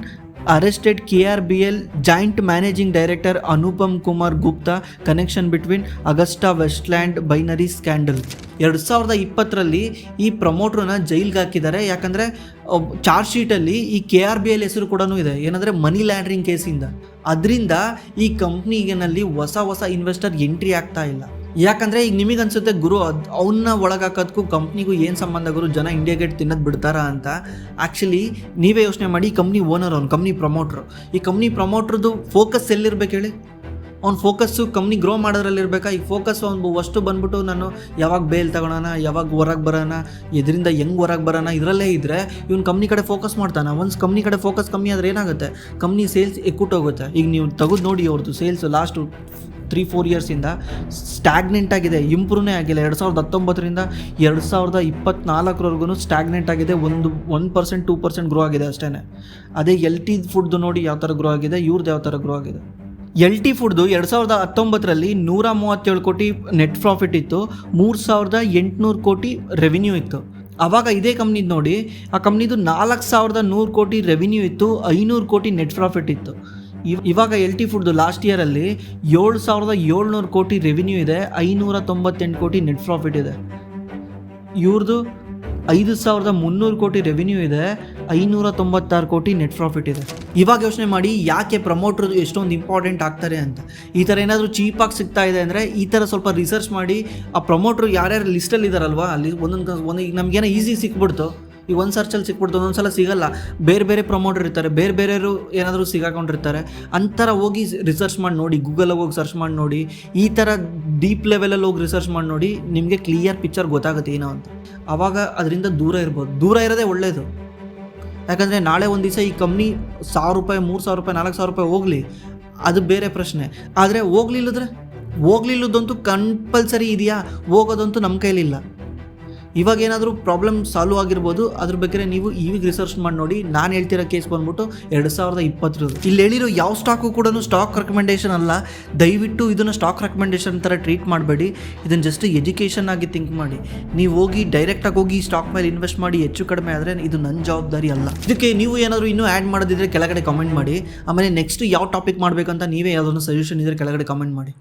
arrested KRBL Joint Managing Director Anupam Kumar Gupta connection between Augusta Westland binary scandal. 2020 ಈ ಪ್ರಮೋಟ್ರನ್ನ ಜೈಲ್ಗೆ ಹಾಕಿದ್ದಾರೆ. ಯಾಕಂದರೆ charge ಶೀಟಲ್ಲಿ ಈ KRBL ಹೆಸರು ಕೂಡ ಇದೆ, ಏನಂದರೆ ಮನಿ laundering ಕೇಸಿಂದ. ಅದರಿಂದ ಈ ಕಂಪ್ನಿನಲ್ಲಿ ಹೊಸ ಇನ್ವೆಸ್ಟರ್ ಎಂಟ್ರಿ ಆಗ್ತಾ ಇಲ್ಲ. ಯಾಕಂದರೆ ಈಗ ನಿಮಗೆ ಅನ್ಸುತ್ತೆ ಗುರು ಅವನ್ನ ಒಳಗಾಕೋದಕ್ಕೂ ಕಂಪ್ನಿಗೂ ಏನು ಸಂಬಂಧ ಗುರು, ಜನ ಇಂಡಿಯಾ ಗೇಟ್ ತಿನ್ನೋದು ಬಿಡ್ತಾರಾ ಅಂತ. ಆ್ಯಕ್ಚುಲಿ ನೀವೇ ಯೋಚನೆ ಮಾಡಿ, ಈ ಕಂಪ್ನಿ ಓನರ್ ಅವ್ನು, ಕಂಪ್ನಿ ಪ್ರಮೋಟ್ರು. ಈ ಕಂಪ್ನಿ ಪ್ರಮೋಟ್ರದ್ದು ಫೋಕಸ್ ಎಲ್ಲಿರ್ಬೇಕು ಹೇಳಿ? ಅವ್ನ ಫೋಕಸ್ಸು ಕಂಪ್ನಿ ಗ್ರೋ ಮಾಡೋದ್ರಲ್ಲಿ ಇರಬೇಕಾ? ಈಗ ಫೋಕಸ್ ಅವ್ನು ಅಷ್ಟು ಬಂದ್ಬಿಟ್ಟು ನಾನು ಯಾವಾಗ ಬೇಲ್ ತಗೊಳ್ಳೋಣ, ಯಾವಾಗ ಹೊರಗೆ ಬರೋಣ, ಇದರಿಂದ ಹೆಂಗೆ ಹೊರಗೆ ಬರೋಣ, ಇದರಲ್ಲೇ ಇದ್ದರೆ ಇವ್ನು ಕಂಪ್ನಿ ಕಡೆ ಫೋಕಸ್ ಮಾಡ್ತಾನೆ. ಒನ್ಸ್ ಕಂಪ್ನಿ ಕಡೆ ಫೋಕಸ್ ಕಮ್ಮಿ ಆದರೆ ಏನಾಗುತ್ತೆ, ಕಂಪ್ನಿ ಸೇಲ್ಸ್ ಎಕ್ಕುಟ್ಟೋಗುತ್ತೆ. ಈಗ ನೀವು ತೆಗೆದು ನೋಡಿ ಅವ್ರದ್ದು ಸೇಲ್ಸ್ ಲಾಸ್ಟು 3-4 ಇಯರ್ಸಿಂದ ಸ್ಟ್ಯಾಗ್ನೆಂಟ್ ಆಗಿದೆ, ಇಂಪ್ರೂವ್ನೇ ಆಗಿಲ್ಲ. 2019ರಿಂದ 2024ವರೆಗೂ ಸ್ಟ್ಯಾಗ್ನೆಂಟ್ ಆಗಿದೆ. 1% 2% ಗ್ರೋ ಆಗಿದೆ ಅಷ್ಟೇ. ಅದೇ LT ಫುಡ್ದು ನೋಡಿ ಯಾವ ಥರ ಗ್ರೋ ಆಗಿದೆ, ಇವ್ರದ್ದು ಯಾವ ಥರ ಗ್ರೋ ಆಗಿದೆ. LT ಫುಡ್ದು 2019ರಲ್ಲಿ 137 ಕೋಟಿ ನೆಟ್ ಪ್ರಾಫಿಟ್ ಇತ್ತು, 3800 ಕೋಟಿ ರೆವಿನ್ಯೂ ಇತ್ತು. ಆವಾಗ ಇದೇ ಕಂಪ್ನಿದು ನೋಡಿ, ಆ ಕಂಪ್ನಿದು 4100 ಕೋಟಿ ರೆವಿನ್ಯೂ ಇತ್ತು, 500 ಕೋಟಿ ನೆಟ್ ಪ್ರಾಫಿಟ್ ಇತ್ತು. ಇವಾಗ LT ಫುಡ್ದು ಲಾಸ್ಟ್ ಇಯರಲ್ಲಿ 7700 ಕೋಟಿ ರೆವಿನ್ಯೂ ಇದೆ, 598 ಕೋಟಿ ನೆಟ್ ಪ್ರಾಫಿಟ್ ಇದೆ. ಇವ್ರದ್ದು 5300 ಕೋಟಿ ರೆವಿನ್ಯೂ ಇದೆ, 596 ಕೋಟಿ ನೆಟ್ ಪ್ರಾಫಿಟ್ ಇದೆ. ಇವಾಗ ಯೋಚನೆ ಮಾಡಿ ಯಾಕೆ ಪ್ರಮೋಟ್ರು ಎಷ್ಟೊಂದು ಇಂಪಾರ್ಟೆಂಟ್ ಆಗ್ತಾರೆ ಅಂತ. ಈ ಥರ ಏನಾದರೂ ಚೀಪಾಗಿ ಸಿಗ್ತಾ ಇದೆ ಅಂದರೆ ಈ ಥರ ಸ್ವಲ್ಪ ರಿಸರ್ಚ್ ಮಾಡಿ ಆ ಪ್ರಮೋಟ್ರು ಯಾರ್ಯಾರು ಲಿಸ್ಟಲ್ಲಿ ಇದ್ದಾರಲ್ವಾ, ಅಲ್ಲಿ ಒಂದೊಂದು ಈಗ ನಮಗೇನೋ ಈಸಿ ಸಿಕ್ಬಿಡ್ತು, ಈಗ ಒಂದು ಸರ್ಚಲ್ಲಿ ಸಿಕ್ಬಿಡ್ತು, ಒಂದೊಂದ್ಸಲ ಸಿಗಲ್ಲ. ಬೇರೆ ಪ್ರಮೋಟರ್ ಇರ್ತಾರೆ, ಬೇರೆಯವರು ಏನಾದರೂ ಸಿಗಾಕೊಂಡಿರ್ತಾರೆ. ಅಂಥರ ಹೋಗಿ ರಿಸರ್ಚ್ ಮಾಡಿ ನೋಡಿ, ಗೂಗಲಾಗಿ ಹೋಗಿ ಸರ್ಚ್ ಮಾಡಿ ನೋಡಿ, ಈ ಥರ ಡೀಪ್ ಲೆವೆಲಲ್ಲಿ ಹೋಗಿ ರಿಸರ್ಚ್ ಮಾಡಿ ನೋಡಿ, ನಿಮಗೆ ಕ್ಲಿಯರ್ ಪಿಕ್ಚರ್ ಗೊತ್ತಾಗುತ್ತೆ ಏನೋ ಅಂತ. ಆವಾಗ ಅದರಿಂದ ದೂರ ಇರ್ಬೋದು. ದೂರ ಇರೋದೇ ಒಳ್ಳೆಯದು. ಯಾಕಂದರೆ ನಾಳೆ ಒಂದು ದಿವಸ ಈ ಕಂಪ್ನಿ 1000 ರೂಪಾಯಿ, 3000 ರೂಪಾಯಿ, 4000 ರೂಪಾಯಿ ಹೋಗಲಿ, ಅದು ಬೇರೆ ಪ್ರಶ್ನೆ. ಆದರೆ ಹೋಗ್ಲಿಲ್ಲದಂತೂ ಕಂಪಲ್ಸರಿ ಇದೆಯಾ? ಹೋಗೋದಂತೂ ನಮ್ಮ ಕೈಲಿಲ್ಲ. ಇವಾಗ ಏನಾದರೂ ಪ್ರಾಬ್ಲಮ್ ಸಾಲ್ವ್ ಆಗಿರ್ಬೋದು, ಅದ್ರ ಬಗ್ಗೆ ನೀವು ಈಗ ರಿಸರ್ಚ್ ಮಾಡಿ ನೋಡಿ. ನಾನು ಹೇಳ್ತಿರೋ ಕೇಸ್ ಬಂದ್ಬಿಟ್ಟು 2020. ಇಲ್ಲಿ ಹೇಳಿರೋ ಯಾವ ಸ್ಟಾಕು ಕೂಡ ಸ್ಟಾಕ್ ರೆಕಮೆಂಡೇಷನ್ ಅಲ್ಲ. ದಯವಿಟ್ಟು ಇದನ್ನು ಸ್ಟಾಕ್ ರೆಕಮೆಂಡೇಷನ್ ಥರ ಟ್ರೀಟ್ ಮಾಡಬೇಡಿ. ಇದನ್ನು ಜಸ್ಟ್ ಎಜುಕೇಷನ್ ಆಗಿ ಥಿಂಕ್ ಮಾಡಿ. ನೀವು ಹೋಗಿ ಡೈರೆಕ್ಟಾಗಿ ಹೋಗಿ ಸ್ಟಾಕ್ ಮೇಲೆ ಇನ್ವೆಸ್ಟ್ ಮಾಡಿ ಹೆಚ್ಚು ಕಡಿಮೆ ಆದರೆ ಇದು ನನ್ನ ಜವಾಬ್ದಾರಿ ಅಲ್ಲ. ಇದಕ್ಕೆ ನೀವು ಏನಾದರೂ ಇನ್ನೂ ಆ್ಯಡ್ ಮಾಡೋದಿದ್ರೆ ಕೆಳಗಡೆ ಕಮೆಂಟ್ ಮಾಡಿ. ಆಮೇಲೆ ನೆಕ್ಸ್ಟ್ ಯಾವ ಟಾಪಿಕ್ ಮಾಡಬೇಕಂತ ನೀವೇ ಯಾವುದನ್ನು ಸಜೆಷನ್ ಇದ್ದರೆ ಕೆಳಗಡೆ ಕಮೆಂಟ್ ಮಾಡಿ.